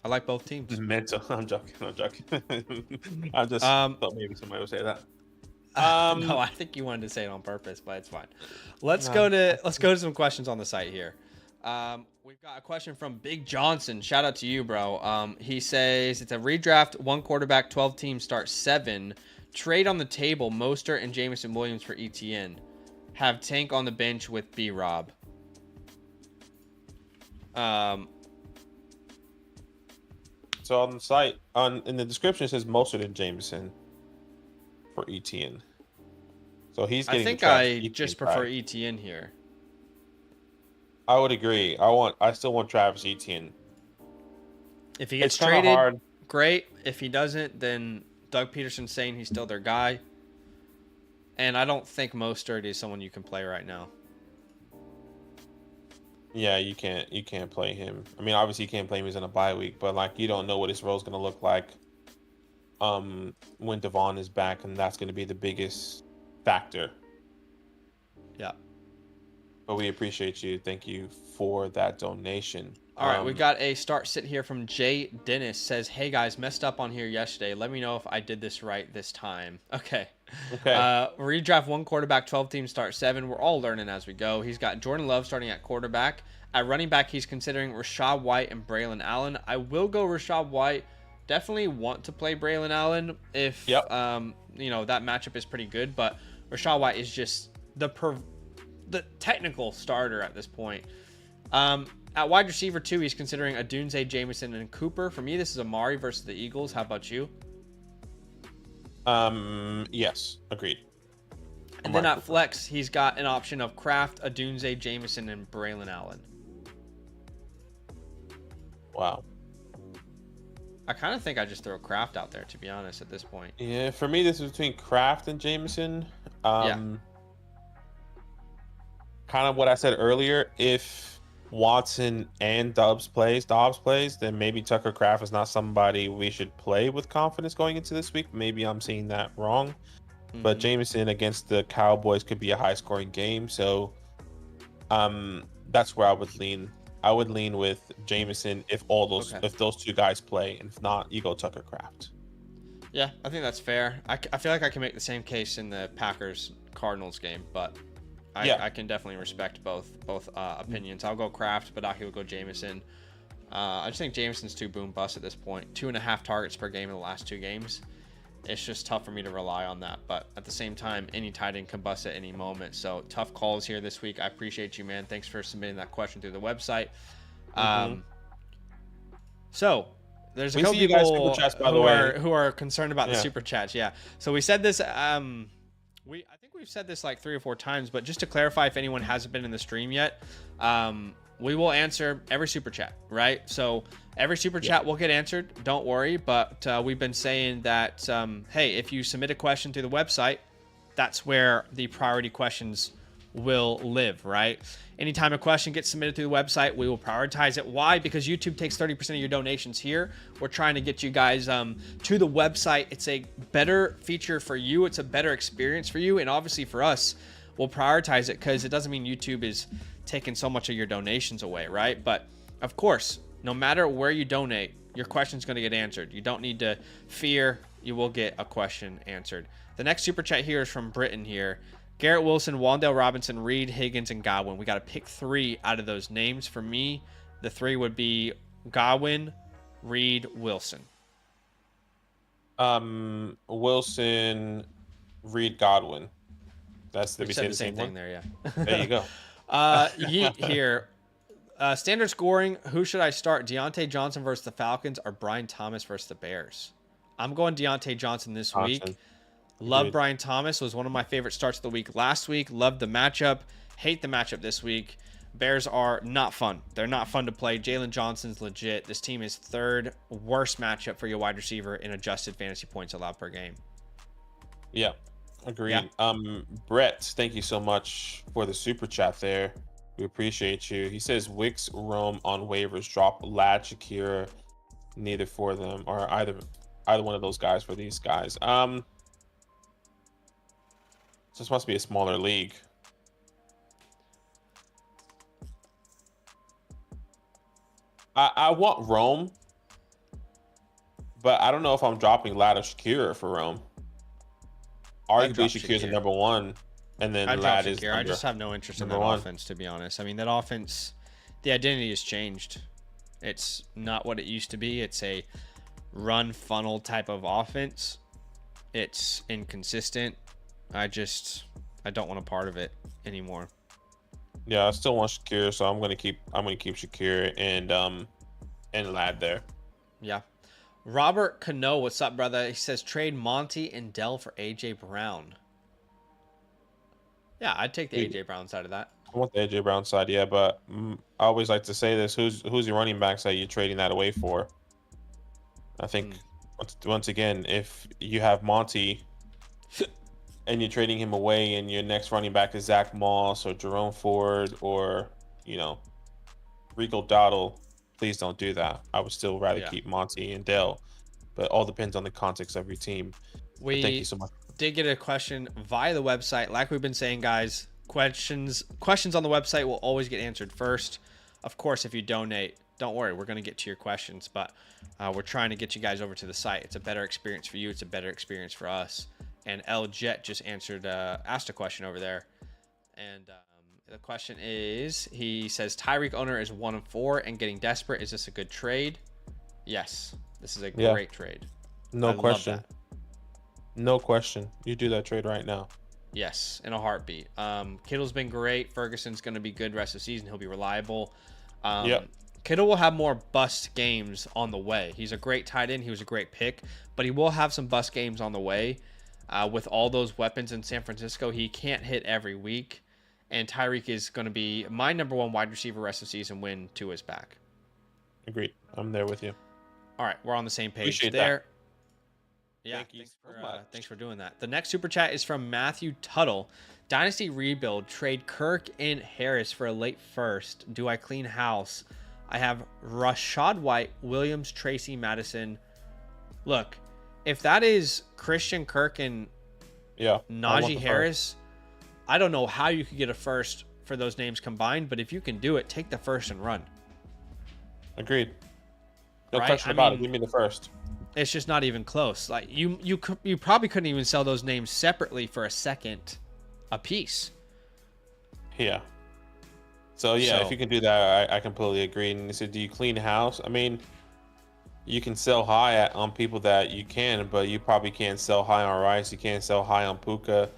Speaker 1: I like both teams.
Speaker 2: Mental. I'm joking. I just thought maybe somebody would say that.
Speaker 1: No, I think you wanted to say it on purpose, but it's fine. Let's go to some questions on the site here. We've got a question from Big Johnson. Shout out to you, bro. He says it's a redraft, 1 quarterback, 12 teams, start 7. Trade on the table, Mostert and Jameson Williams for ETN. Have Tank on the bench with B Rob.
Speaker 2: So on the site, in the description, it says Mostert and Jameson for ETN. So he's getting.
Speaker 1: I think
Speaker 2: the Travis
Speaker 1: I
Speaker 2: Etienne
Speaker 1: just prefer
Speaker 2: side.
Speaker 1: ETN here.
Speaker 2: I would agree. I still want Travis Etienne.
Speaker 1: If he gets
Speaker 2: It's kind of
Speaker 1: traded,
Speaker 2: hard.
Speaker 1: great. If he doesn't, then Doug Peterson's saying he's still their guy. And I don't think Mostert is someone you can play right now.
Speaker 2: Yeah, you can't play him. I mean, obviously you can't play him. He's in a bye week, but like you don't know what his role's gonna look like when Devon is back, and that's gonna be the biggest factor.
Speaker 1: Yeah.
Speaker 2: But we appreciate you. Thank you for that donation.
Speaker 1: All right, we got a start sit here from Jay Dennis. Says, "Hey guys, messed up on here yesterday. Let me know if I did this right this time." Okay.
Speaker 2: Okay.
Speaker 1: Redraft 1 quarterback, 12 teams, start 7. We're all learning as we go. He's got Jordan Love starting at quarterback. At running back, he's considering Rashad White and Braylon Allen. I will go Rashad White. Definitely want to play Braylon Allen if
Speaker 2: Yep.
Speaker 1: that matchup is pretty good. But Rashad White is just the technical starter at this point. At wide receiver 2, he's considering Adunze, Jameson, and Cooper. For me, this is Amari versus the Eagles. How about you?
Speaker 2: Yes, agreed.
Speaker 1: And then at flex, he's got an option of Kraft, Adunze, Jameson, and Braylon Allen.
Speaker 2: Wow.
Speaker 1: I kind of think I just throw Kraft out there, to be honest, at this point.
Speaker 2: Yeah, for me, this is between Kraft and Jameson. Kind of what I said earlier. If Watson and Dobbs plays, then maybe Tucker Kraft is not somebody we should play with confidence going into this week. Maybe I'm seeing that wrong. But Jameson against the Cowboys could be a high-scoring game. So that's where I would lean. I would lean with Jameson if those two guys play, and if not, you go Tucker Kraft.
Speaker 1: Yeah, I think that's fair. I feel like I can make the same case in the Packers-Cardinals game, but I can definitely respect both opinions. I'll go Kraft, but Aki will go Jameson. I just think Jameson's too boom bust at this point. 2.5 targets per game in the last 2 games. It's just tough for me to rely on that. But at the same time, any tight end can bust at any moment. So tough calls here this week. I appreciate you, man. Thanks for submitting that question through the website. So there's a couple people who are concerned about the super chats. Yeah. So we said this. I think we've said this like 3 or 4 times, but just to clarify, if anyone hasn't been in the stream yet, we will answer every super chat, right? So every super chat will get answered. Don't worry. But we've been saying that, hey, if you submit a question through the website, that's where the priority questions will live, right? Anytime a question gets submitted through the website, we will prioritize it. Why? Because YouTube takes 30% of your donations here. We're trying to get you guys to the website. It's a better feature for you. It's a better experience for you. And obviously for us, we'll prioritize it because it doesn't mean YouTube is taking so much of your donations away, right? But of course, no matter where you donate, your question's going to get answered. You don't need to fear. You will get a question answered. The next super chat here is from Britton here. Garrett Wilson, Wan'Dale Robinson, Reed, Higgins, and Godwin. We got to pick 3 out of those names. For me, the 3 would be Godwin, Reed, Wilson.
Speaker 2: Wilson, Reed, Godwin. That's the
Speaker 1: same thing there, yeah.
Speaker 2: There you go.
Speaker 1: Yeet here. Standard scoring. Who should I start? Deontay Johnson versus the Falcons or Brian Thomas versus the Bears? I'm going Deontay Johnson this week. Love Brian Thomas. Was one of my favorite starts of the week last week. Loved the matchup. Hate the matchup this week. Bears are not fun. They're not fun to play. Jalen Johnson's legit. This team is 3rd worst matchup for your wide receiver in adjusted fantasy points allowed per game.
Speaker 2: Yeah, agreed. Yeah. Brett, thank you so much for the super chat there. We appreciate you. He says Wicks, Rome on waivers, drop Lad, Shakira, neither for them or either one of those guys for these guys. This must be a smaller league. I want Rome, but I don't know if I'm dropping Lad or Shakira for Rome. Arguably, Shakira's the number 1, and then Lad is
Speaker 1: I just have no interest in that offense, to be honest. I mean, that offense, the identity has changed. It's not what it used to be. It's a run funnel type of offense. It's inconsistent. I don't want a part of it anymore.
Speaker 2: Yeah, I still want Shakira, so I'm gonna keep Shakira and Lad there.
Speaker 1: Yeah. Robert Cano, what's up, brother? He says trade Monty and Dell for AJ Brown. Yeah, I'd take the AJ Brown side of that.
Speaker 2: I want the AJ Brown side, yeah, but I always like to say this: who's your running backs that you're trading that away for? I think once again, if you have Monty and you're trading him away, and your next running back is Zach Moss or Jerome Ford or Rico Dowdle, please don't do that. I would still rather
Speaker 1: Yeah.
Speaker 2: keep Monty and Dell, but all depends on the context of your team. But thank you
Speaker 1: We
Speaker 2: so much.
Speaker 1: did get a question via the website. Like we've been saying, guys, questions on the website will always get answered first. Of course, if you donate, don't worry, we're going to get to your questions, but we're trying to get you guys over to the site. It's a better experience for you. It's a better experience for us. And L Jet just asked a question over there. And the question is, he says, Tyreek owner is 1-4 and getting desperate. Is this a good trade? Yes, this is a great trade.
Speaker 2: No question. No question. You do that trade right now.
Speaker 1: Yes, in a heartbeat. Kittle's been great. Ferguson's going to be good rest of the season. He'll be reliable. Kittle will have more bust games on the way. He's a great tight end. He was a great pick, but he will have some bust games on the way. With all those weapons in San Francisco, he can't hit every week. And Tyreek is going to be my number one wide receiver rest of the season when Tua's back.
Speaker 2: Agreed. I'm there with you.
Speaker 1: All right, we're on the same page
Speaker 2: Appreciate
Speaker 1: there.
Speaker 2: That.
Speaker 1: Yeah,
Speaker 2: Thank you so much.
Speaker 1: Thanks for doing that. The next super chat is from Matthew Tuttle. Dynasty rebuild, trade Kirk and Harris for a late first. Do I clean house? I have Rashad White, Williams, Tracy, Madison. Look, if that is Christian Kirk and Najee Harris, I don't know how you could get a first for those names combined, but if you can do it, take the first and run.
Speaker 2: Agreed. No question about it. Give me the first.
Speaker 1: It's just not even close. Like you probably couldn't even sell those names separately for a second a piece.
Speaker 2: Yeah. So if you can do that, I completely agree. And he said, do you clean house? I mean, you can sell high on people that you can, but you probably can't sell high on Rice. You can't sell high on Puka.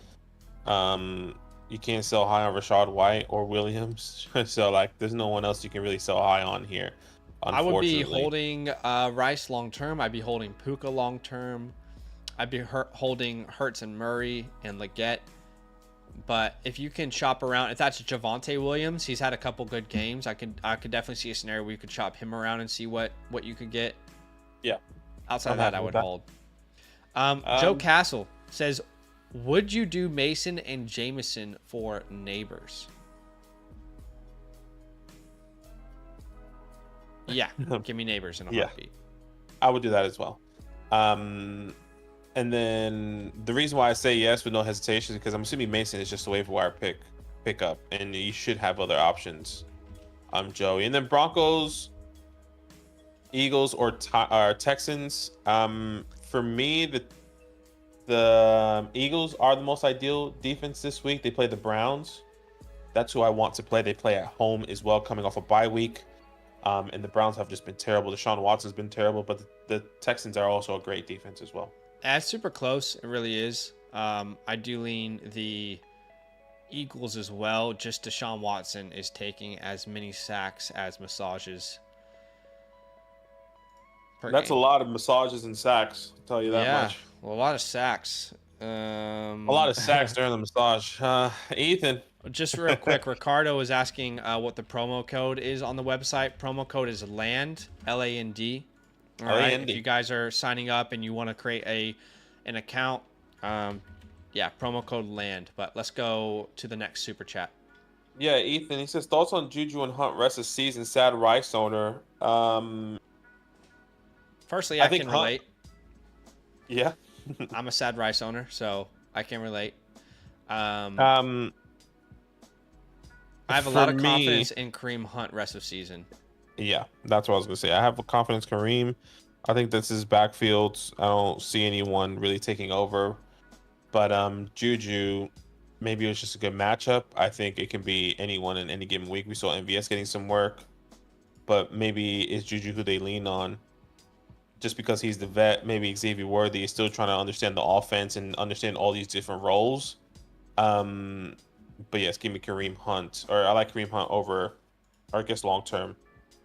Speaker 2: You can't sell high on Rashad White or Williams. So like, there's no one else you can really sell high on here.
Speaker 1: I would be holding Rice long term. I'd be holding Puka long term. I'd be holding Hurts and Murray and Leggett. But if you can shop around, if that's Javonte Williams, he's had a couple good games. I could definitely see a scenario where you could shop him around and see what you could get.
Speaker 2: Yeah.
Speaker 1: Outside of that, I would hold. Joe Castle says, would you do Mason and Jameson for Neighbors? Yeah, give me Neighbors in a heartbeat.
Speaker 2: I would do that as well. And then the reason why I say yes with no hesitation is because I'm assuming Mason is just a waiver wire pickup, and you should have other options. Joey, and then Broncos, Eagles, or Texans. For me, the Eagles are the most ideal defense this week. They play the Browns. That's who I want to play. They play at home as well, coming off a bye week. And the Browns have just been terrible. Deshaun Watson's been terrible, but the Texans are also a great defense as well.
Speaker 1: It's super close. It really is. I do lean the Eagles as well. Just Deshaun Watson is taking as many sacks as massages.
Speaker 2: That's a lot of massages and sacks. I'll tell you that much.
Speaker 1: Well, a lot of sacks.
Speaker 2: A lot of sacks during the massage. Ethan.
Speaker 1: Just real quick, Ricardo is asking what the promo code is on the website. Promo code is LAND, LAND. All right. If you guys are signing up and you want to create an account, promo code LAND. But let's go to the next super chat.
Speaker 2: Yeah, Ethan. He says thoughts on Juju and Hunt rest of season. Sad Rice owner.
Speaker 1: Firstly, I can relate.
Speaker 2: Yeah.
Speaker 1: I'm a sad Rice owner, so I can relate. I have a lot of confidence in Kareem Hunt rest of season.
Speaker 2: Yeah, that's what I was gonna say. I have confidence Kareem. I think this is backfield. I don't see anyone really taking over. But Juju, maybe it was just a good matchup. I think it can be anyone in any given week. We saw MVS getting some work, but maybe it's Juju who they lean on. Just because he's the vet, maybe Xavier Worthy is still trying to understand the offense and understand all these different roles. But yes, give me Kareem Hunt, or I like Kareem Hunt over, or I guess long term,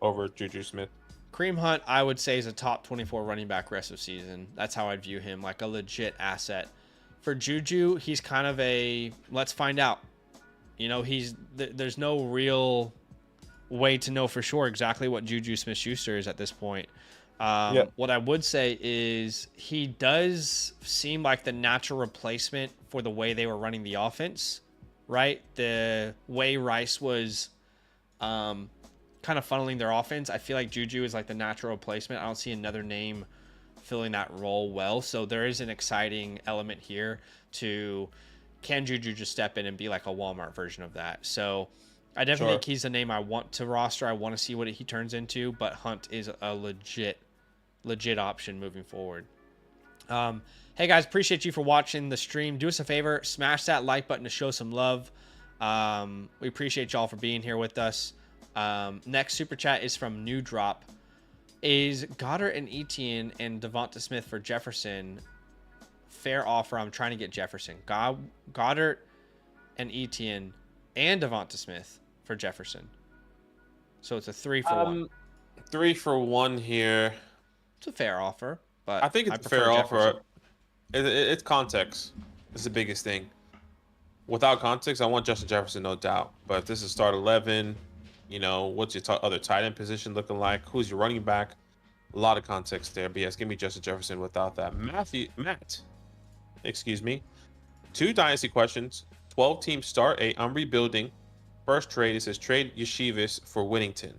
Speaker 2: over Juju Smith.
Speaker 1: Kareem Hunt, I would say, is a top 24 running back rest of season. That's how I'd view him, like a legit asset. For Juju, he's kind of a let's find out. You know, there's no real way to know for sure exactly what Juju Smith-Schuster is at this point. What I would say is he does seem like the natural replacement for the way they were running the offense, right? The way Rice was kind of funneling their offense. I feel like Juju is like the natural replacement. I don't see another name filling that role well. So there is an exciting element here to, can Juju just step in and be like a Walmart version of that? So I definitely think he's a name I want to roster. I want to see what he turns into, but Hunt is a legit option moving forward. Hey guys, appreciate you for watching the stream. Do us a favor, smash that like button to show some love. We appreciate y'all for being here with us. Next super chat is from New Drop. Is Goddard and Etienne and Devonta Smith for Jefferson fair offer? I'm trying to get Jefferson. Goddard and Etienne and Devonta Smith for Jefferson. So it's a 3 for 1.
Speaker 2: 3 for 1 here.
Speaker 1: It's a fair offer, but
Speaker 2: I think it's a fair offer. It's context. It's the biggest thing. Without context, I want Justin Jefferson, no doubt. But if this is start 11, you know, what's your other tight end position looking like? Who's your running back? A lot of context there. But yes, give me Justin Jefferson without that. Matt, excuse me. 2 dynasty questions. 12-team start 8. I'm rebuilding. First trade, it says trade Yeshivas for Whittington.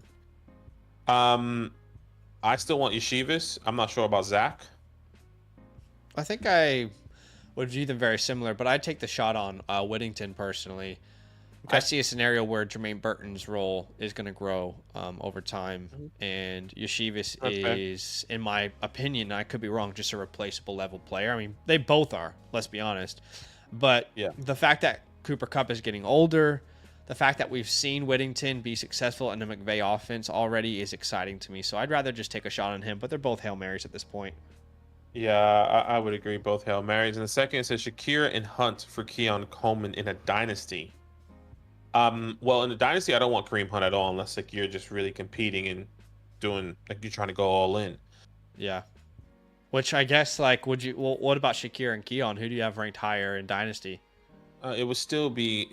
Speaker 2: I still want Yeshivas. I'm not sure about Zach.
Speaker 1: I think I would view them very similar, but I'd take the shot on Whittington personally. Okay. I see a scenario where Jermaine Burton's role is going to grow over time, and Yeshivas is, in my opinion, I could be wrong, just a replaceable level player. I mean, they both are, let's be honest. But the fact that Cooper Kupp is getting older, the fact that we've seen Whittington be successful in the McVay offense already is exciting to me. So I'd rather just take a shot on him, but they're both Hail Marys at this point.
Speaker 2: Yeah, I would agree. Both Hail Marys. And the second, it says Shakira and Hunt for Keon Coleman in a dynasty. Well, in the dynasty, I don't want Kareem Hunt at all, unless like you're just really competing and doing like you're trying to go all in.
Speaker 1: Yeah. Which I guess like would you? Well, what about Shakira and Keon? Who do you have ranked higher in dynasty?
Speaker 2: It would still be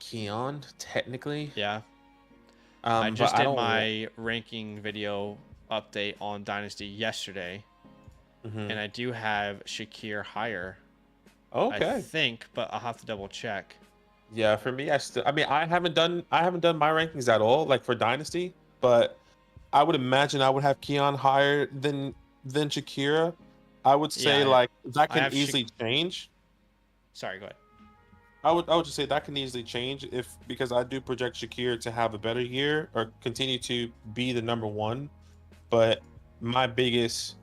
Speaker 2: Keon technically.
Speaker 1: Yeah. I just did my ranking video update on dynasty yesterday, and I do have Shakir higher.
Speaker 2: Okay.
Speaker 1: I think, but I'll have to double check.
Speaker 2: Yeah, for me, I haven't done my rankings at all, like for Dynasty, but I would imagine I would have Keon higher than Shakira. I would say like that can easily change.
Speaker 1: Sorry, go ahead.
Speaker 2: I would just say that can easily change because I do project Shakira to have a better year or continue to be the number 1. But my biggest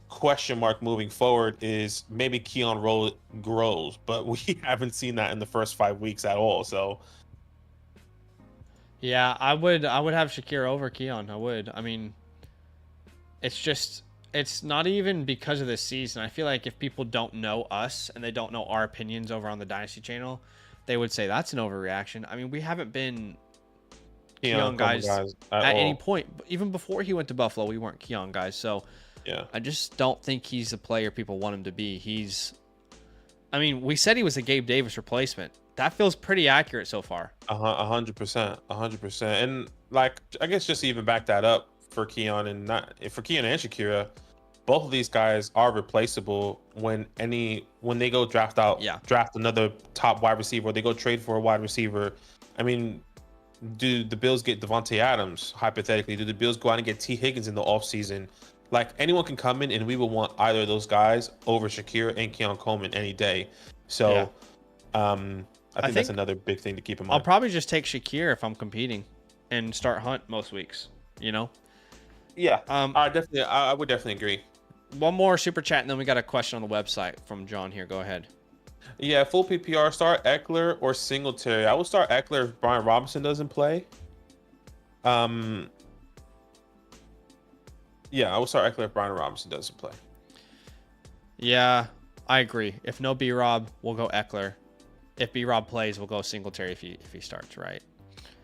Speaker 2: question mark moving forward is maybe Keon role grows, but we haven't seen that in the first 5 weeks at all. So
Speaker 1: yeah, I would have Shakira over Keon. I would. I mean, it's not even because of this season. I feel like if people don't know us and they don't know our opinions over on the Dynasty channel, they would say that's an overreaction. I mean, we haven't been Keon guys at any point. Even before he went to Buffalo, we weren't Keon guys. So
Speaker 2: yeah,
Speaker 1: I just don't think he's the player people want him to be. I mean, we said he was a Gabe Davis replacement. That feels pretty accurate so far.
Speaker 2: 100%. And like, I guess just to even back that up for Keon and Shakira, both of these guys are replaceable when they go draft another top wide receiver, or they go trade for a wide receiver. I mean, do the Bills get Devontae Adams hypothetically? Do the Bills go out and get T. Higgins in the offseason? Like, anyone can come in and we will want either of those guys over Shakira and Keon Coleman any day. So I think that's another big thing to keep in mind.
Speaker 1: I'll probably just take Shakira if I'm competing and start Hunt most weeks, you know?
Speaker 2: Yeah, I would definitely agree.
Speaker 1: One more super chat, and then we got a question on the website from John here. Go ahead.
Speaker 2: Yeah, full PPR, start Eckler or Singletary. I would start Eckler if Brian Robinson doesn't play. Yeah, I will start Eckler if Brian Robinson doesn't play.
Speaker 1: Yeah, I agree. If no B-Rob, we'll go Eckler. If B-Rob plays, we'll go Singletary if he starts, right?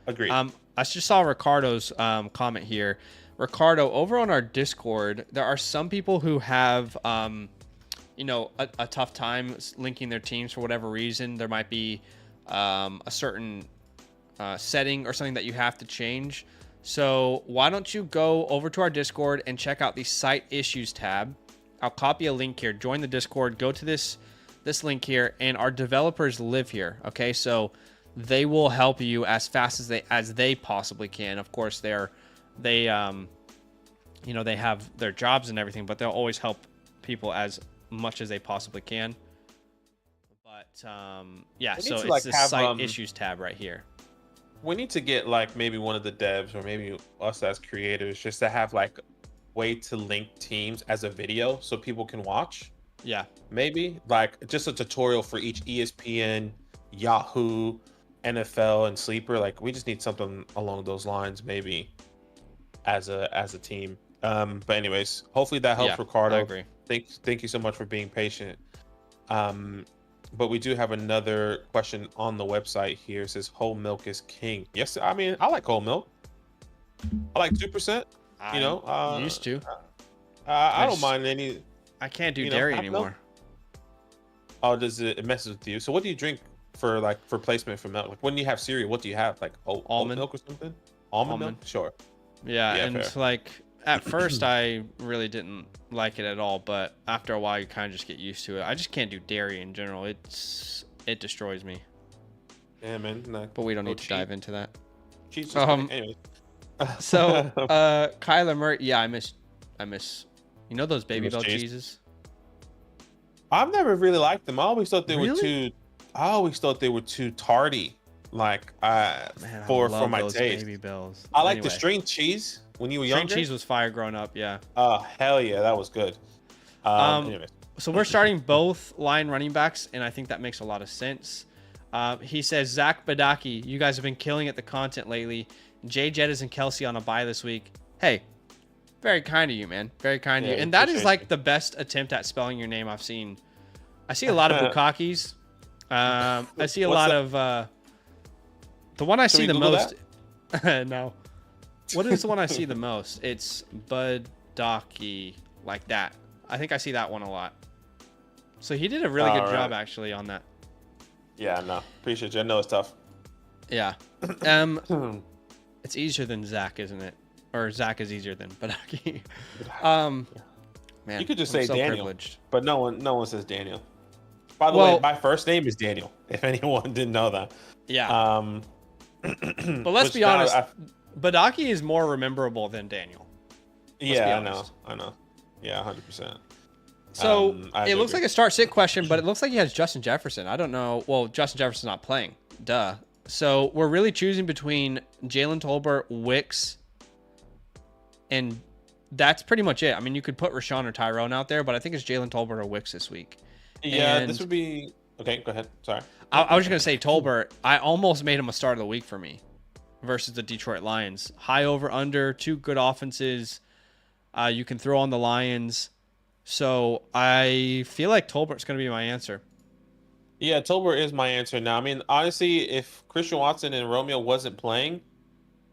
Speaker 2: Agreed.
Speaker 1: I just saw Ricardo's comment here. Ricardo, over on our Discord, there are some people who have, a tough time linking their teams for whatever reason. There might be a certain setting or something that you have to change. So why don't you go over to our Discord and check out the site issues tab. I'll copy a link here. Join the Discord. Go to this link here, and our developers live here. Okay, so they will help you as fast as they possibly can. Of course, they're they they have their jobs and everything, but they'll always help people as much as they possibly can. But yeah,
Speaker 2: We
Speaker 1: so
Speaker 2: need to,
Speaker 1: it's
Speaker 2: like,
Speaker 1: the
Speaker 2: have,
Speaker 1: site issues tab right here.
Speaker 2: we need to get like maybe one of the devs or maybe us as creators just to have like way to link teams as a video so people can watch.
Speaker 1: Yeah.
Speaker 2: Maybe like just a tutorial for each ESPN, Yahoo, NFL, and Sleeper. Like we just need something along those lines, maybe as a team. But anyways, hopefully that helps,
Speaker 1: Yeah,
Speaker 2: Ricardo.
Speaker 1: I agree.
Speaker 2: Thank you so much for being patient. But we do have another question on the website here. It says whole milk is king. Yes, I mean I like whole milk. I like 2%. You know,
Speaker 1: I used to.
Speaker 2: I don't
Speaker 1: just-
Speaker 2: mind any.
Speaker 1: I can't do
Speaker 2: you know,
Speaker 1: dairy
Speaker 2: half milk?
Speaker 1: anymore.
Speaker 2: Oh, does it messes with you? So what do you drink for replacement for milk? Like when you have cereal, what do you have? Like oat
Speaker 1: Almond.
Speaker 2: milk or something? Almond milk?
Speaker 1: Almond.
Speaker 2: Sure.
Speaker 1: Yeah,
Speaker 2: Yeah,
Speaker 1: and
Speaker 2: fair.
Speaker 1: like at first I really didn't like it at all, but after a while you kind of just get used to it. I just can't do dairy in general. It destroys me.
Speaker 2: Yeah, man. No,
Speaker 1: But we don't
Speaker 2: no
Speaker 1: need to dive into that.
Speaker 2: cheats. Anyways.
Speaker 1: So, Kyler Murray, yeah, I miss you know those Baby
Speaker 2: miss
Speaker 1: Bell
Speaker 2: cheese?
Speaker 1: cheeses?
Speaker 2: I've never really liked them. I always thought they were
Speaker 1: Really?
Speaker 2: too. I always thought they were too tardy. Like
Speaker 1: Man, I
Speaker 2: for
Speaker 1: love
Speaker 2: my
Speaker 1: those
Speaker 2: taste.
Speaker 1: Baby Bells.
Speaker 2: I like the
Speaker 1: Anyway,
Speaker 2: string cheese when you were
Speaker 1: string
Speaker 2: younger.
Speaker 1: cheese was fire growing up, yeah.
Speaker 2: Oh hell yeah, that was good. Anyways.
Speaker 1: So we're starting both line running backs, and I think that makes a lot of sense. He says, Zach Badaki, you guys have been killing it the content lately. Jay Jettas and Kelsey on a bye this week. Hey, very kind of you, man. Very kind of
Speaker 2: Yeah,
Speaker 1: you. And that is
Speaker 2: appreciate
Speaker 1: like
Speaker 2: you.
Speaker 1: the best attempt at spelling your name I've seen. I see a lot of Bukakis. I see a
Speaker 2: What's
Speaker 1: lot
Speaker 2: that?
Speaker 1: of the one I
Speaker 2: Should
Speaker 1: see
Speaker 2: we
Speaker 1: the
Speaker 2: Google
Speaker 1: most. No. What is the one I see the most? It's Badaki, like that. I think I see that one a lot. So he did a really good
Speaker 2: All
Speaker 1: job
Speaker 2: right.
Speaker 1: actually on that.
Speaker 2: Yeah, no, appreciate you. I know it's tough.
Speaker 1: Yeah. It's easier than Zach, isn't it? Or Zach is easier than Badaki. Man,
Speaker 2: You could just
Speaker 1: I'm
Speaker 2: say
Speaker 1: so
Speaker 2: Daniel.
Speaker 1: privileged.
Speaker 2: But no one says Daniel. By the
Speaker 1: Well-
Speaker 2: way, my first name is Daniel. If anyone didn't know that.
Speaker 1: Yeah.
Speaker 2: But
Speaker 1: But let's be honest, Badaki is more rememberable than Daniel.
Speaker 2: Yeah,
Speaker 1: honest.
Speaker 2: I know. Yeah, 100%.
Speaker 1: So
Speaker 2: I
Speaker 1: it looks
Speaker 2: agree.
Speaker 1: like a start-sit question, but it looks like he has Justin Jefferson. I don't know. Well, Justin Jefferson's not playing. Duh. So we're really choosing between Jalen Tolbert, Wicks, and that's pretty much it. I mean, you could put Rashawn or Tyrone out there, but I think it's Jalen Tolbert or Wicks this week.
Speaker 2: Yeah,
Speaker 1: and-
Speaker 2: this would be okay. Go ahead. Sorry.
Speaker 1: I was just going to say Tolbert, I almost made him a start of the week for me versus the Detroit Lions. High over under, two good offenses. You can throw on the Lions. So I feel like Tolbert's going to be my answer.
Speaker 2: Yeah, Tolbert is my answer now. I mean, honestly, if Christian Watson and Romeo wasn't playing,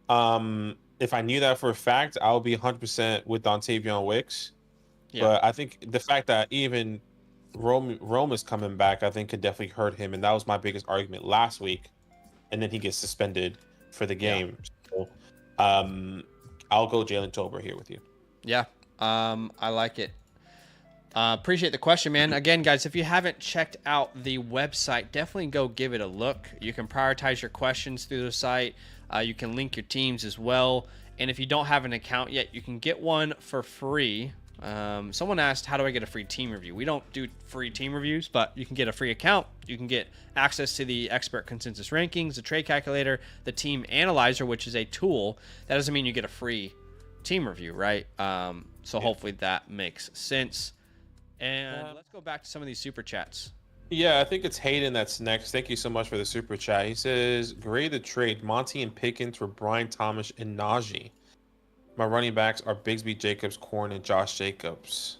Speaker 2: if I knew that for a fact, I would be 100% with Dontavion Wicks.
Speaker 1: Yeah.
Speaker 2: But I think the fact that even Rome is coming back, I think could definitely hurt him, and that was my biggest argument last week. And then he gets suspended for the game. So, I'll go Jalen Tolbert here with you.
Speaker 1: Yeah, I like it. Appreciate the question, man. Again, guys, if you haven't checked out the website, definitely go give it a look. You can prioritize your questions through the site. You can link your teams as well. And if you don't have an account yet, you can get one for free. Someone asked, how do I get a free team review? We don't do free team reviews, but you can get a free account. You can get access to the expert consensus rankings, the trade calculator, the team analyzer, which is a tool. That doesn't mean you get a free team review, right? So hopefully that makes sense. And let's go back to some of these super chats.
Speaker 2: Yeah, I think it's Hayden that's next. Thank you so much for the super chat. He says, "Great to trade Monty and Pickens for Brian Thomas and Najee. My running backs are Bigsby Jacobs, Corn, and Josh Jacobs."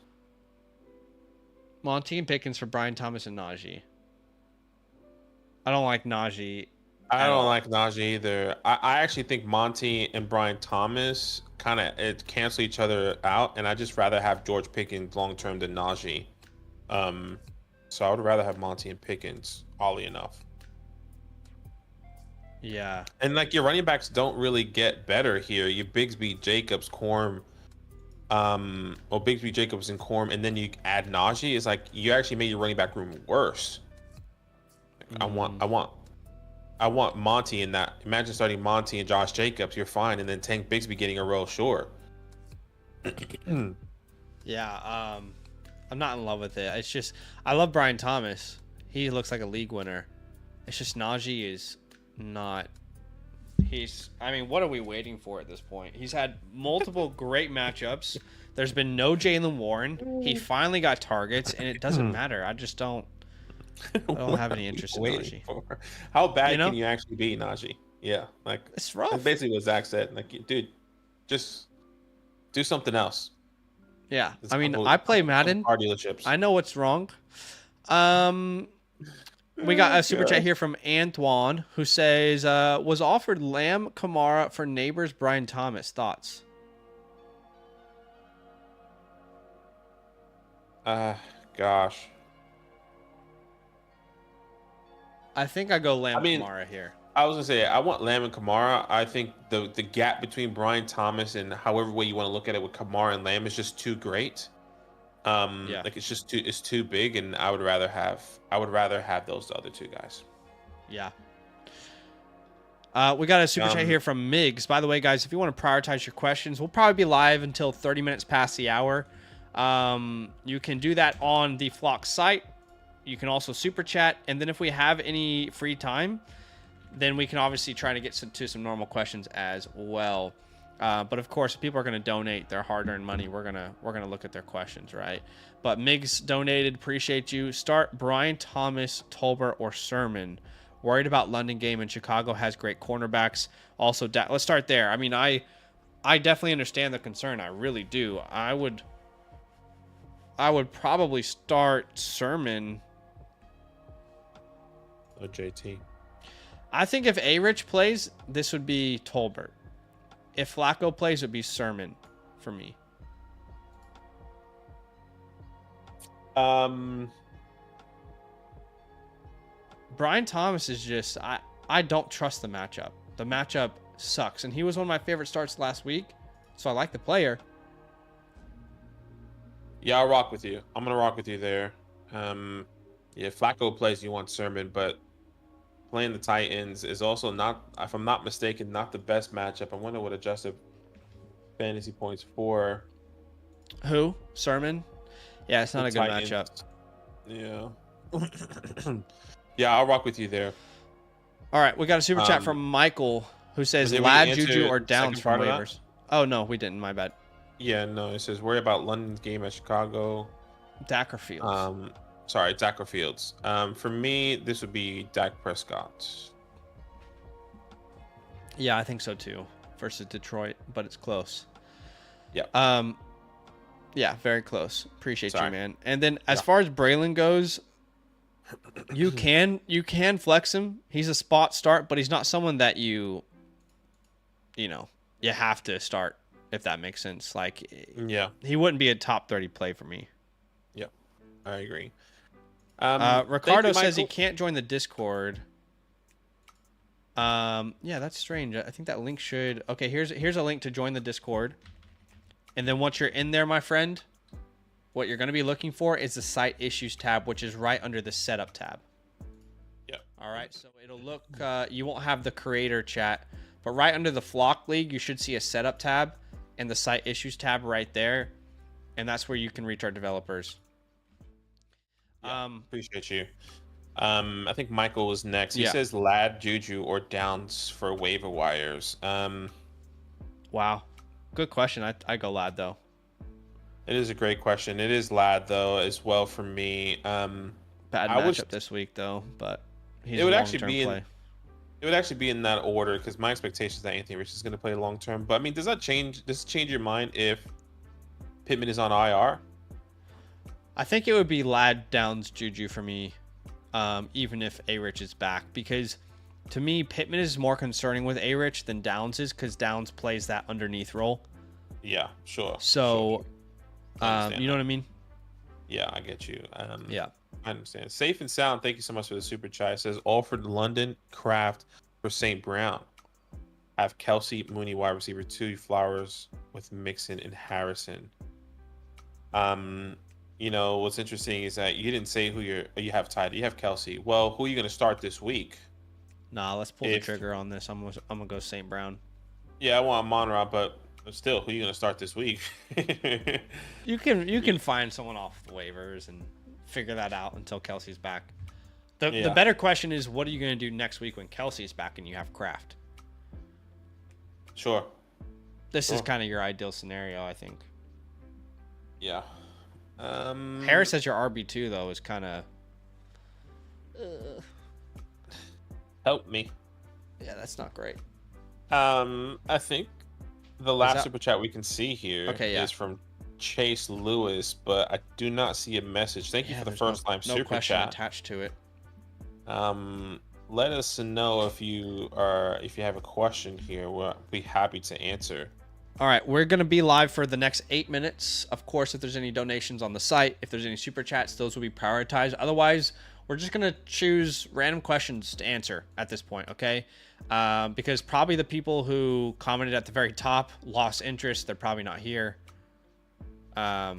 Speaker 1: Monty and Pickens for Brian Thomas and Najee. I don't like Najee.
Speaker 2: I
Speaker 1: at
Speaker 2: don't
Speaker 1: all.
Speaker 2: like Najee either. I actually think Monty and Brian Thomas kind of cancel each other out, and I just rather have George Pickens long term than Najee. So I would rather have Monty and Pickens, oddly enough.
Speaker 1: Yeah.
Speaker 2: And like your running backs don't really get better here. You Bigsby, Jacobs, Corm, or Bigsby, Jacobs, and Corm, and then you add Najee. It's like you actually made your running back room worse. I want I want Monty in that. Imagine starting Monty and Josh Jacobs. You're fine, and then Tank Bigsby getting a role. Sure.
Speaker 1: Yeah, I'm not in love with it. It's just I love Brian Thomas. He looks like a league winner. It's just Najee is not. I mean, what are we waiting for at this point? He's had multiple great matchups. There's been no Jaylen Warren. He finally got targets, and it doesn't matter. I don't have any interest in Najee.
Speaker 2: How bad can you actually be, Najee? Yeah, like
Speaker 1: it's rough.
Speaker 2: That's basically what Zach said. Like, dude, just do something else.
Speaker 1: Yeah, I mean, I play Madden.
Speaker 2: Car dealerships.
Speaker 1: I know what's wrong. We got a super chat here from Antoine who says, was offered Lamb Kamara for Neighbors Brian Thomas. Thoughts?
Speaker 2: Gosh.
Speaker 1: I think I go Lamb Kamara here.
Speaker 2: I was gonna say I want Lamb and Kamara. I think the gap between Brian Thomas and however way you want to look at it with Kamara and Lamb is just too great. Like it's too big, and I would rather have those other two guys.
Speaker 1: Yeah. We got a super chat here from Migs. By the way, guys, if you want to prioritize your questions, we'll probably be live until 30 minutes past the hour. You can do that on the Flock site. You can also super chat, and then if we have any free time, then we can obviously try to get to some normal questions as well. But of course, if people are going to donate their hard-earned money, we're gonna look at their questions, right? But Migs donated, appreciate you. Start Brian Thomas, Tolbert, or Sermon. Worried about London game, and Chicago has great cornerbacks. Also, let's start there. I mean, I definitely understand the concern. I really do. I would probably start Sermon.
Speaker 2: Or JT.
Speaker 1: I think if A-Rich plays, this would be Tolbert. If Flacco plays, it would be Sermon for me. Brian Thomas is just I don't trust the matchup. The matchup sucks, and he was one of my favorite starts last week, so I like the player.
Speaker 2: Yeah, I'll rock with you. I'm gonna rock with you there. Yeah, Flacco plays, you want Sermon, but playing the Titans is also not, if I'm not mistaken, not the best matchup. I wonder what adjusted fantasy points for.
Speaker 1: Who? Sermon? Yeah, it's not a good matchup.
Speaker 2: Yeah. Yeah, I'll rock with you there.
Speaker 1: All right, we got a super chat from Michael who says Lad, Juju, or Downs from waivers. Oh, no, we didn't. My bad.
Speaker 2: Yeah, no, it says worry about London's game at Chicago.
Speaker 1: Dak or Fields?
Speaker 2: Sorry, Dak or Fields. For me, this would be Dak Prescott.
Speaker 1: Yeah, I think so too. Versus Detroit, but it's close.
Speaker 2: Yeah.
Speaker 1: Yeah, very close. Appreciate you, man. And then as far as Braylon goes, you can flex him. He's a spot start, but he's not someone that you have to start, if that makes sense. Like,
Speaker 2: yeah,
Speaker 1: he wouldn't be a top 30 play for me.
Speaker 2: Yeah, I agree.
Speaker 1: Ricardo says he can't join the Discord. Yeah, that's strange. I think that link should. Okay, here's a link to join the Discord, and then once you're in there, my friend, what you're going to be looking for is the Site Issues tab, which is right under the Setup tab.
Speaker 2: Yep.
Speaker 1: All right, so it'll look. You won't have the Creator chat, but right under the Flock League, you should see a Setup tab and the Site Issues tab right there, and that's where you can reach our developers.
Speaker 2: Yeah, appreciate you. I think Michael was next. He says Lad, Juju, or Downs for waiver wires.
Speaker 1: Wow, good question. I go Lad though.
Speaker 2: It is a great question. It is Lad though as well for me.
Speaker 1: Bad matchup this week though, but he's
Speaker 2: it would
Speaker 1: a
Speaker 2: actually be
Speaker 1: play.
Speaker 2: It would actually be in that order because my expectation is that Anthony Rich is going to play long term. But I mean, does it change your mind if Pittman is on IR?
Speaker 1: I think it would be Lad, Downs, Juju for me, even if A-Rich is back. Because to me, Pittman is more concerning with A-Rich than Downs is because Downs plays that underneath role.
Speaker 2: Yeah, sure.
Speaker 1: So, you know what I mean?
Speaker 2: Yeah, I get you.
Speaker 1: Yeah.
Speaker 2: I understand. Safe and sound. Thank you so much for the super chat. It says Alfred London, Kraft for St. Brown. I have Kelsey, Mooney, wide receiver 2, Flowers with Mixon and Harrison. You know, what's interesting is that you didn't say who you have tied. You have Kelsey. Well, who are you going to start this week?
Speaker 1: Nah, let's pull the trigger on this. I'm gonna go St. Brown.
Speaker 2: Yeah, I want Monra, but still, who are you gonna start this week?
Speaker 1: You can find someone off the waivers and figure that out until Kelsey's back. The better question is, what are you gonna do next week when Kelsey's back and you have Kraft?
Speaker 2: Sure.
Speaker 1: This is kind of your ideal scenario, I think.
Speaker 2: Yeah.
Speaker 1: Harris as your RB2 though is kind of.
Speaker 2: Help me.
Speaker 1: Yeah, that's not great.
Speaker 2: I think the last super chat we can see here is from Chase Lewis, but I do not see a message. Thank you for the first time super
Speaker 1: question
Speaker 2: chat
Speaker 1: attached to it.
Speaker 2: Let us know if you have a question here. We'll be happy to answer.
Speaker 1: All right, we're going to be live for the next 8 minutes. Of course, if there's any donations on the site, if there's any super chats, those will be prioritized. Otherwise, we're just going to choose random questions to answer at this point, okay? Because probably the people who commented at the very top lost interest. They're probably not here. I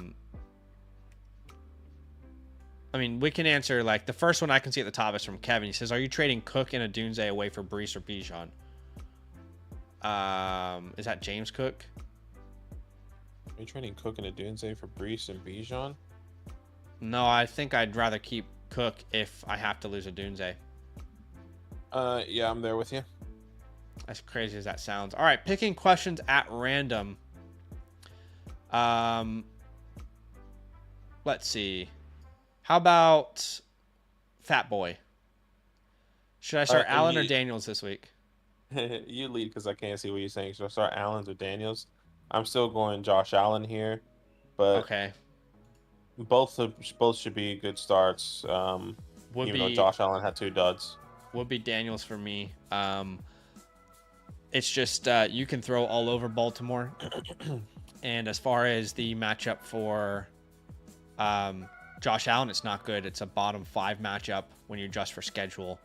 Speaker 1: mean, we can answer, like, the first one I can see at the top is from Kevin. He says, are you trading Cook and Odunze away for Breece or Bijan? Is that James Cook?
Speaker 2: Are you trading Cook and Odunze for Breece and Bijan?
Speaker 1: No, I think I'd rather keep Cook if I have to lose Odunze.
Speaker 2: Yeah, I'm there with you.
Speaker 1: As crazy as that sounds. All right, picking questions at random. Let's see. How about Fat Boy? Should I start Allen or Daniels this week?
Speaker 2: You lead because I can't see what you're saying. Should I start Allen or Daniels? I'm still going Josh Allen here, but
Speaker 1: okay.
Speaker 2: Both should be good starts. Even though Josh Allen had 2 duds.
Speaker 1: Would be Daniels for me. It's just you can throw all over Baltimore. And as far as the matchup for Josh Allen, it's not good. It's a bottom 5 matchup when you adjust for schedule.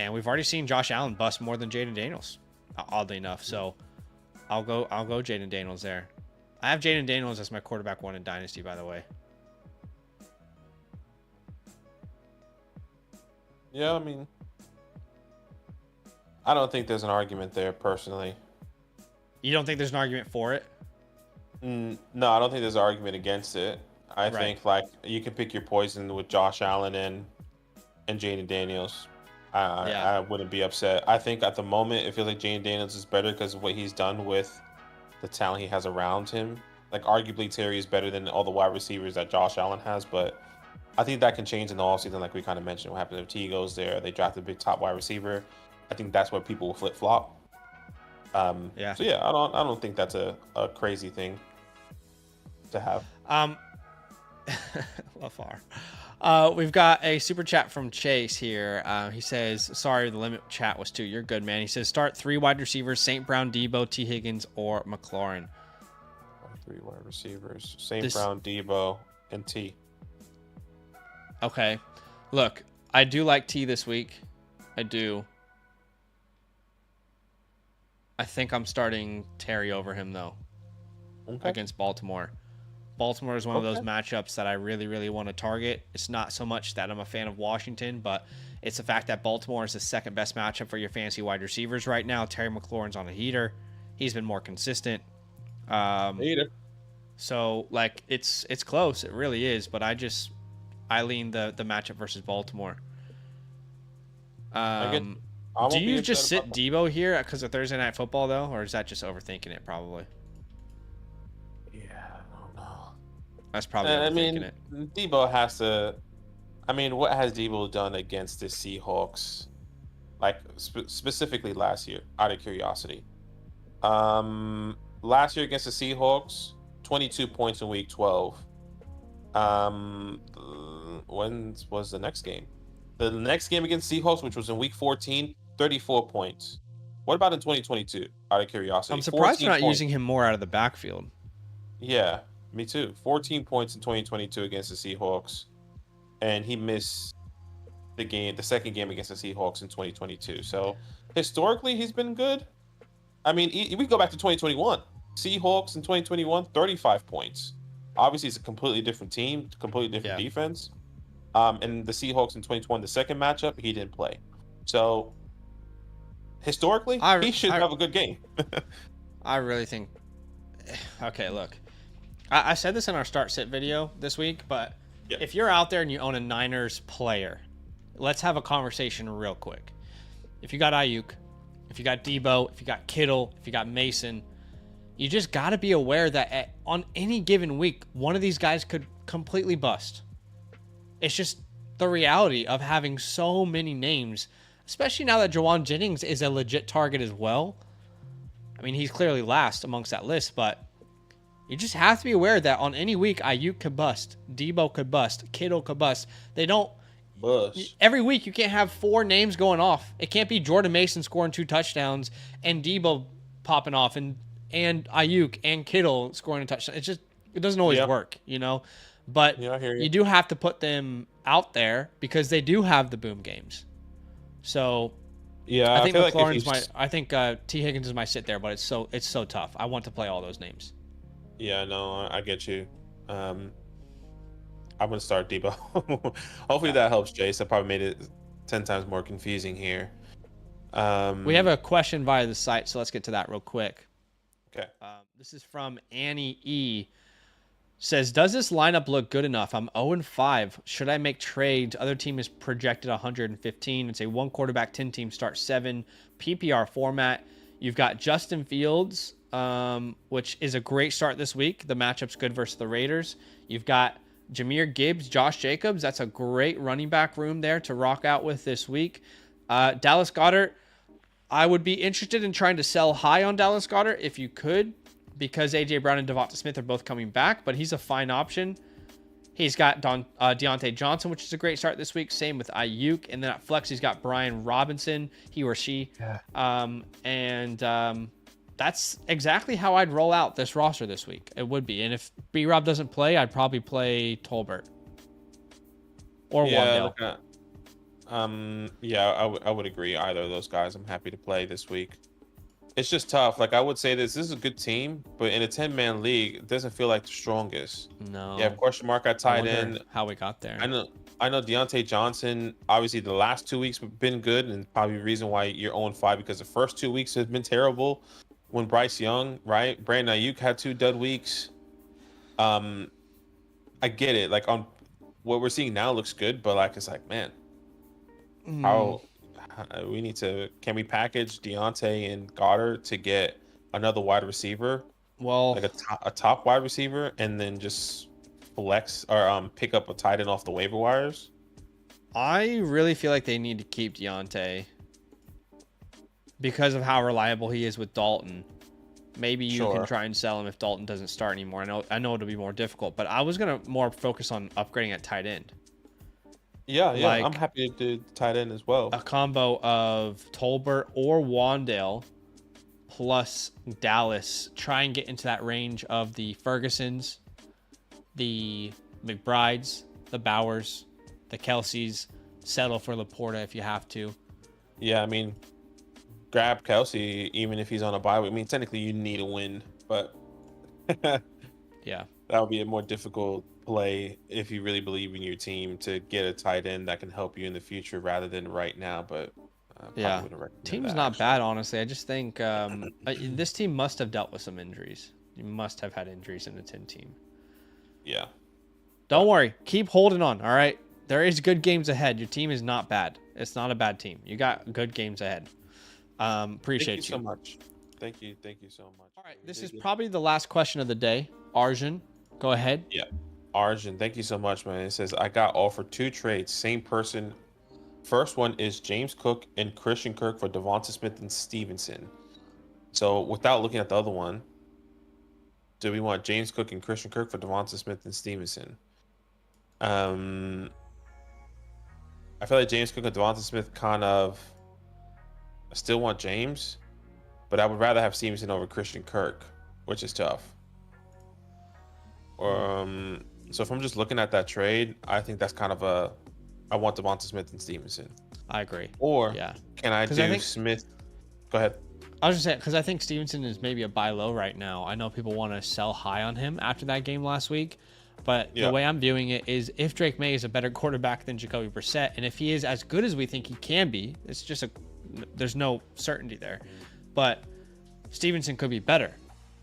Speaker 1: And we've already seen Josh Allen bust more than Jaden Daniels, oddly enough. So I'll go Jaden Daniels there. I have Jaden Daniels as my quarterback 1 in Dynasty, by the way.
Speaker 2: Yeah, I mean, I don't think there's an argument there, personally.
Speaker 1: You don't think there's an argument for it?
Speaker 2: No, I don't think there's an argument against it. I think, like, you can pick your poison with Josh Allen and Jaden Daniels. I wouldn't be upset. I think at the moment it feels like Jaden Daniels is better because of what he's done with the talent he has around him. Like, arguably Terry is better than all the wide receivers that Josh Allen has, but I think that can change in the offseason, like we kind of mentioned. What happens if T goes there? They draft a big top wide receiver. I think that's where people will flip flop. So yeah, I don't think that's a crazy thing to have.
Speaker 1: LaFar. We've got a super chat from Chase here. He says, sorry, the limit chat was 2. You're good, man. He says, start 3 wide receivers, St. Brown, Debo, T. Higgins, or McLaurin.
Speaker 2: 3 wide receivers, St. Brown, Debo, and T.
Speaker 1: Okay. Look, I do like T this week. I do. I think I'm starting Terry over him, though, against Baltimore. Baltimore is one of those matchups that I really, really want to target. It's not so much that I'm a fan of Washington, but it's the fact that Baltimore is the second best matchup for your fantasy wide receivers right now. Terry McLaurin's on a heater. He's been more consistent.
Speaker 2: Heater.
Speaker 1: So, like, it's close. It really is. But I lean the matchup versus Baltimore. Do you just sit Debo here because of Thursday Night Football, though? Or is that just overthinking it, probably? That's probably overthinking it.
Speaker 2: Debo has to. I mean, what has Debo done against the Seahawks? Like, specifically last year, out of curiosity. Last year against the Seahawks, 22 points in week 12. When was the next game? The next game against Seahawks, which was in week 14, 34 points. What about in 2022, out of curiosity?
Speaker 1: I'm surprised you're not using him more out of the backfield.
Speaker 2: Yeah. Me too. 14 points in 2022 against the Seahawks, and he missed the second game against the Seahawks in 2022. So historically, he's been good. I mean, we go back to 2021. Seahawks in 2021, 35 points. Obviously, it's a completely different team, completely different defense. And the Seahawks in 2021, the second matchup, he didn't play. So historically, he should have a good game.
Speaker 1: I really think. Okay, look. I said this in our start sit video this week, but if you're out there and you own a Niners player, let's have a conversation real quick. If you got Ayuk, if you got Debo, if you got Kittle, if you got Mason, you just got to be aware that on any given week, one of these guys could completely bust. It's just the reality of having so many names, especially now that Jawan Jennings is a legit target as well. I mean, he's clearly last amongst that list, but you just have to be aware that on any week, Ayuk could bust, Debo could bust, Kittle could bust. They don't.
Speaker 2: Bust.
Speaker 1: Every week, you can't have 4 names going off. It can't be Jordan Mason scoring 2 touchdowns and Debo popping off and Ayuk and Kittle scoring a touchdown. It doesn't always work, you know. But you do have to put them out there because they do have the boom games. So I think McLaurin's I think T. Higgins is my sit there, but it's so tough. I want to play all those names.
Speaker 2: Yeah, no, I get you. I'm gonna start Debo. Hopefully that helps, Jace. I probably made it 10 times more confusing here.
Speaker 1: We have a question via the site, so let's get to that real quick.
Speaker 2: Okay.
Speaker 1: This is from Annie E. Says, does this lineup look good enough? I'm 0-5. Should I make trades? Other team is projected 115. It's a 1 quarterback, 10 team start 7 PPR format. You've got Justin Fields, which is a great start this week. The matchup's good versus the Raiders. You've got Jahmyr Gibbs, Josh Jacobs. That's a great running back room there to rock out with this week. Dallas Goedert, I would be interested in trying to sell high on Dallas Goedert if you could, because A.J. Brown and Devonta Smith are both coming back, but he's a fine option. He's got Deontay Johnson, which is a great start this week. Same with Ayuk. And then at flex, he's got Brian Robinson, he or she. Yeah. That's exactly how I'd roll out this roster this week. It would be. And if B-Rob doesn't play, I'd probably play Tolbert. Or Wandale.
Speaker 2: I would agree. Either of those guys, I'm happy to play this week. It's just tough. Like, I would say this is a good team, but in a 10-man league, it doesn't feel like the strongest.
Speaker 1: No.
Speaker 2: Yeah, question mark at tight end.
Speaker 1: How we got there.
Speaker 2: I know Deontay Johnson, obviously the last 2 weeks have been good, and probably the reason why you're 0-5 because the first 2 weeks have been terrible. When Bryce Young, right? Brandon Ayuk had 2 dud weeks. I get it. Like, on what we're seeing now looks good, but like, it's like, man, how we need to, can we package Deontay and Goddard to get another wide receiver?
Speaker 1: Well,
Speaker 2: like a top wide receiver, and then just flex or pick up a tight end off the waiver wires?
Speaker 1: I really feel like they need to keep Deontay because of how reliable he is with Dalton. Maybe you can try and sell him if Dalton doesn't start anymore. I know it'll be more difficult, but I was gonna more focus on upgrading at tight end.
Speaker 2: Yeah, like, I'm happy to do tight end as well.
Speaker 1: A combo of Tolbert or Wandale plus Dallas. Try and get into that range of the Fergusons, the McBrides, the Bowers, the Kelseys. Settle for Laporta if you have to.
Speaker 2: Yeah, I mean, grab Kelsey even if he's on a bye week. I mean, technically you need a win, but
Speaker 1: yeah,
Speaker 2: that would be a more difficult play if you really believe in your team to get a tight end that can help you in the future rather than right now. But
Speaker 1: yeah, team's not bad, honestly. I just think this team must have dealt with some injuries. You must have had injuries in the 10 team.
Speaker 2: Yeah.
Speaker 1: Don't worry. Keep holding on, all right? There is good games ahead. Your team is not bad. It's not a bad team. You got good games ahead. Appreciate you.
Speaker 2: Thank you so much. Thank you so much.
Speaker 1: All right, this is probably the last question of the day. Arjun, go ahead.
Speaker 2: Yeah. Arjun, thank you so much, man. It says, I got offered 2 trades. Same person. First one is James Cook and Christian Kirk for Devonta Smith and Stevenson. So without looking at the other one, do we want James Cook and Christian Kirk for Devonta Smith and Stevenson? I feel like James Cook and Devonta Smith kind of, I still want James, but I would rather have Stevenson over Christian Kirk, which is tough. So if I'm just looking at that trade, I think that's kind of I want Devonta Smith and Stevenson.
Speaker 1: I agree.
Speaker 2: Or can I do Smith? Go ahead.
Speaker 1: I was just saying, because I think Stevenson is maybe a buy low right now. I know people want to sell high on him after that game last week, but the way I'm viewing it is if Drake May is a better quarterback than Jacoby Brissett, and if he is as good as we think he can be, it's just There's no certainty there. But Stevenson could be better.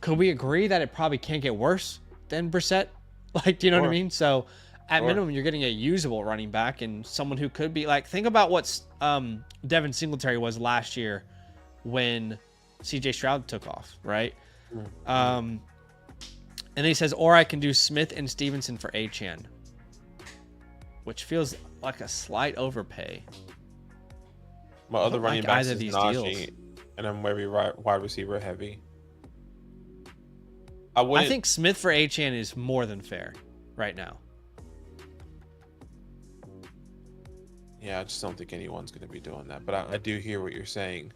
Speaker 1: Could we agree that it probably can't get worse than Brissett? Like, do you know what I mean? So at minimum, you're getting a usable running back and someone who could be like, think about what Devin Singletary was last year when CJ Stroud took off, right? And then he says, or I can do Smith and Stevenson for Achane, which feels like a slight overpay.
Speaker 2: My other running backs is Najee,
Speaker 1: deals.
Speaker 2: and I'm very wide receiver heavy.
Speaker 1: I think Smith for Achane is more than fair right now.
Speaker 2: Yeah, I just don't think anyone's going to be doing that. But I do hear what you're saying.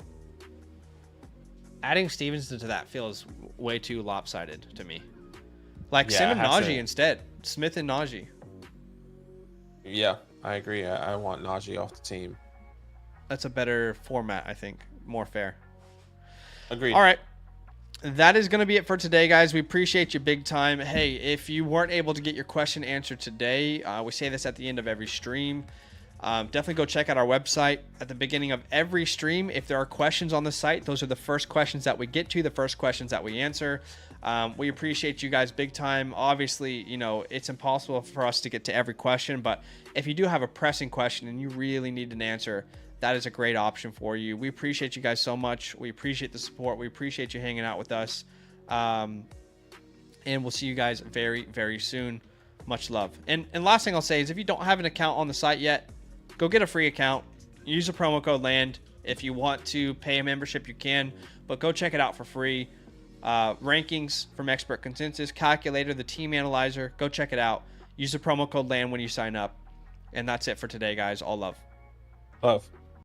Speaker 1: Adding Stevenson to that feels way too lopsided to me. Like,
Speaker 2: Yeah,
Speaker 1: send him
Speaker 2: I have
Speaker 1: Najee
Speaker 2: to-
Speaker 1: instead. Smith and Najee.
Speaker 2: Yeah, I agree. I want Najee off the team.
Speaker 1: That's a better format, I think. More fair.
Speaker 2: Agreed.
Speaker 1: All right. That is going to be it for today, guys. We appreciate you big time. Hey, if you weren't able to get your question answered today, we say this at the end of every stream. Definitely go check out our website at the beginning of every stream. If there are questions on the site, those are the first questions that we get to, the first questions that we answer. We appreciate you guys big time. Obviously, you know, it's impossible for us to get to every question, but if you do have a pressing question and you really need an answer, that is a great option for you. We appreciate you guys so much. We appreciate the support. We appreciate you hanging out with us. And we'll see you guys very, very soon. Much love. And last thing I'll say is if you don't have an account on the site yet, go get a free account. Use the promo code LAND. If you want to pay a membership, you can. But go check it out for free. Rankings from Expert Consensus, Calculator, the Team Analyzer. Go check it out. Use the promo code LAND when you sign up. And that's it for today, guys. All love.
Speaker 2: Love.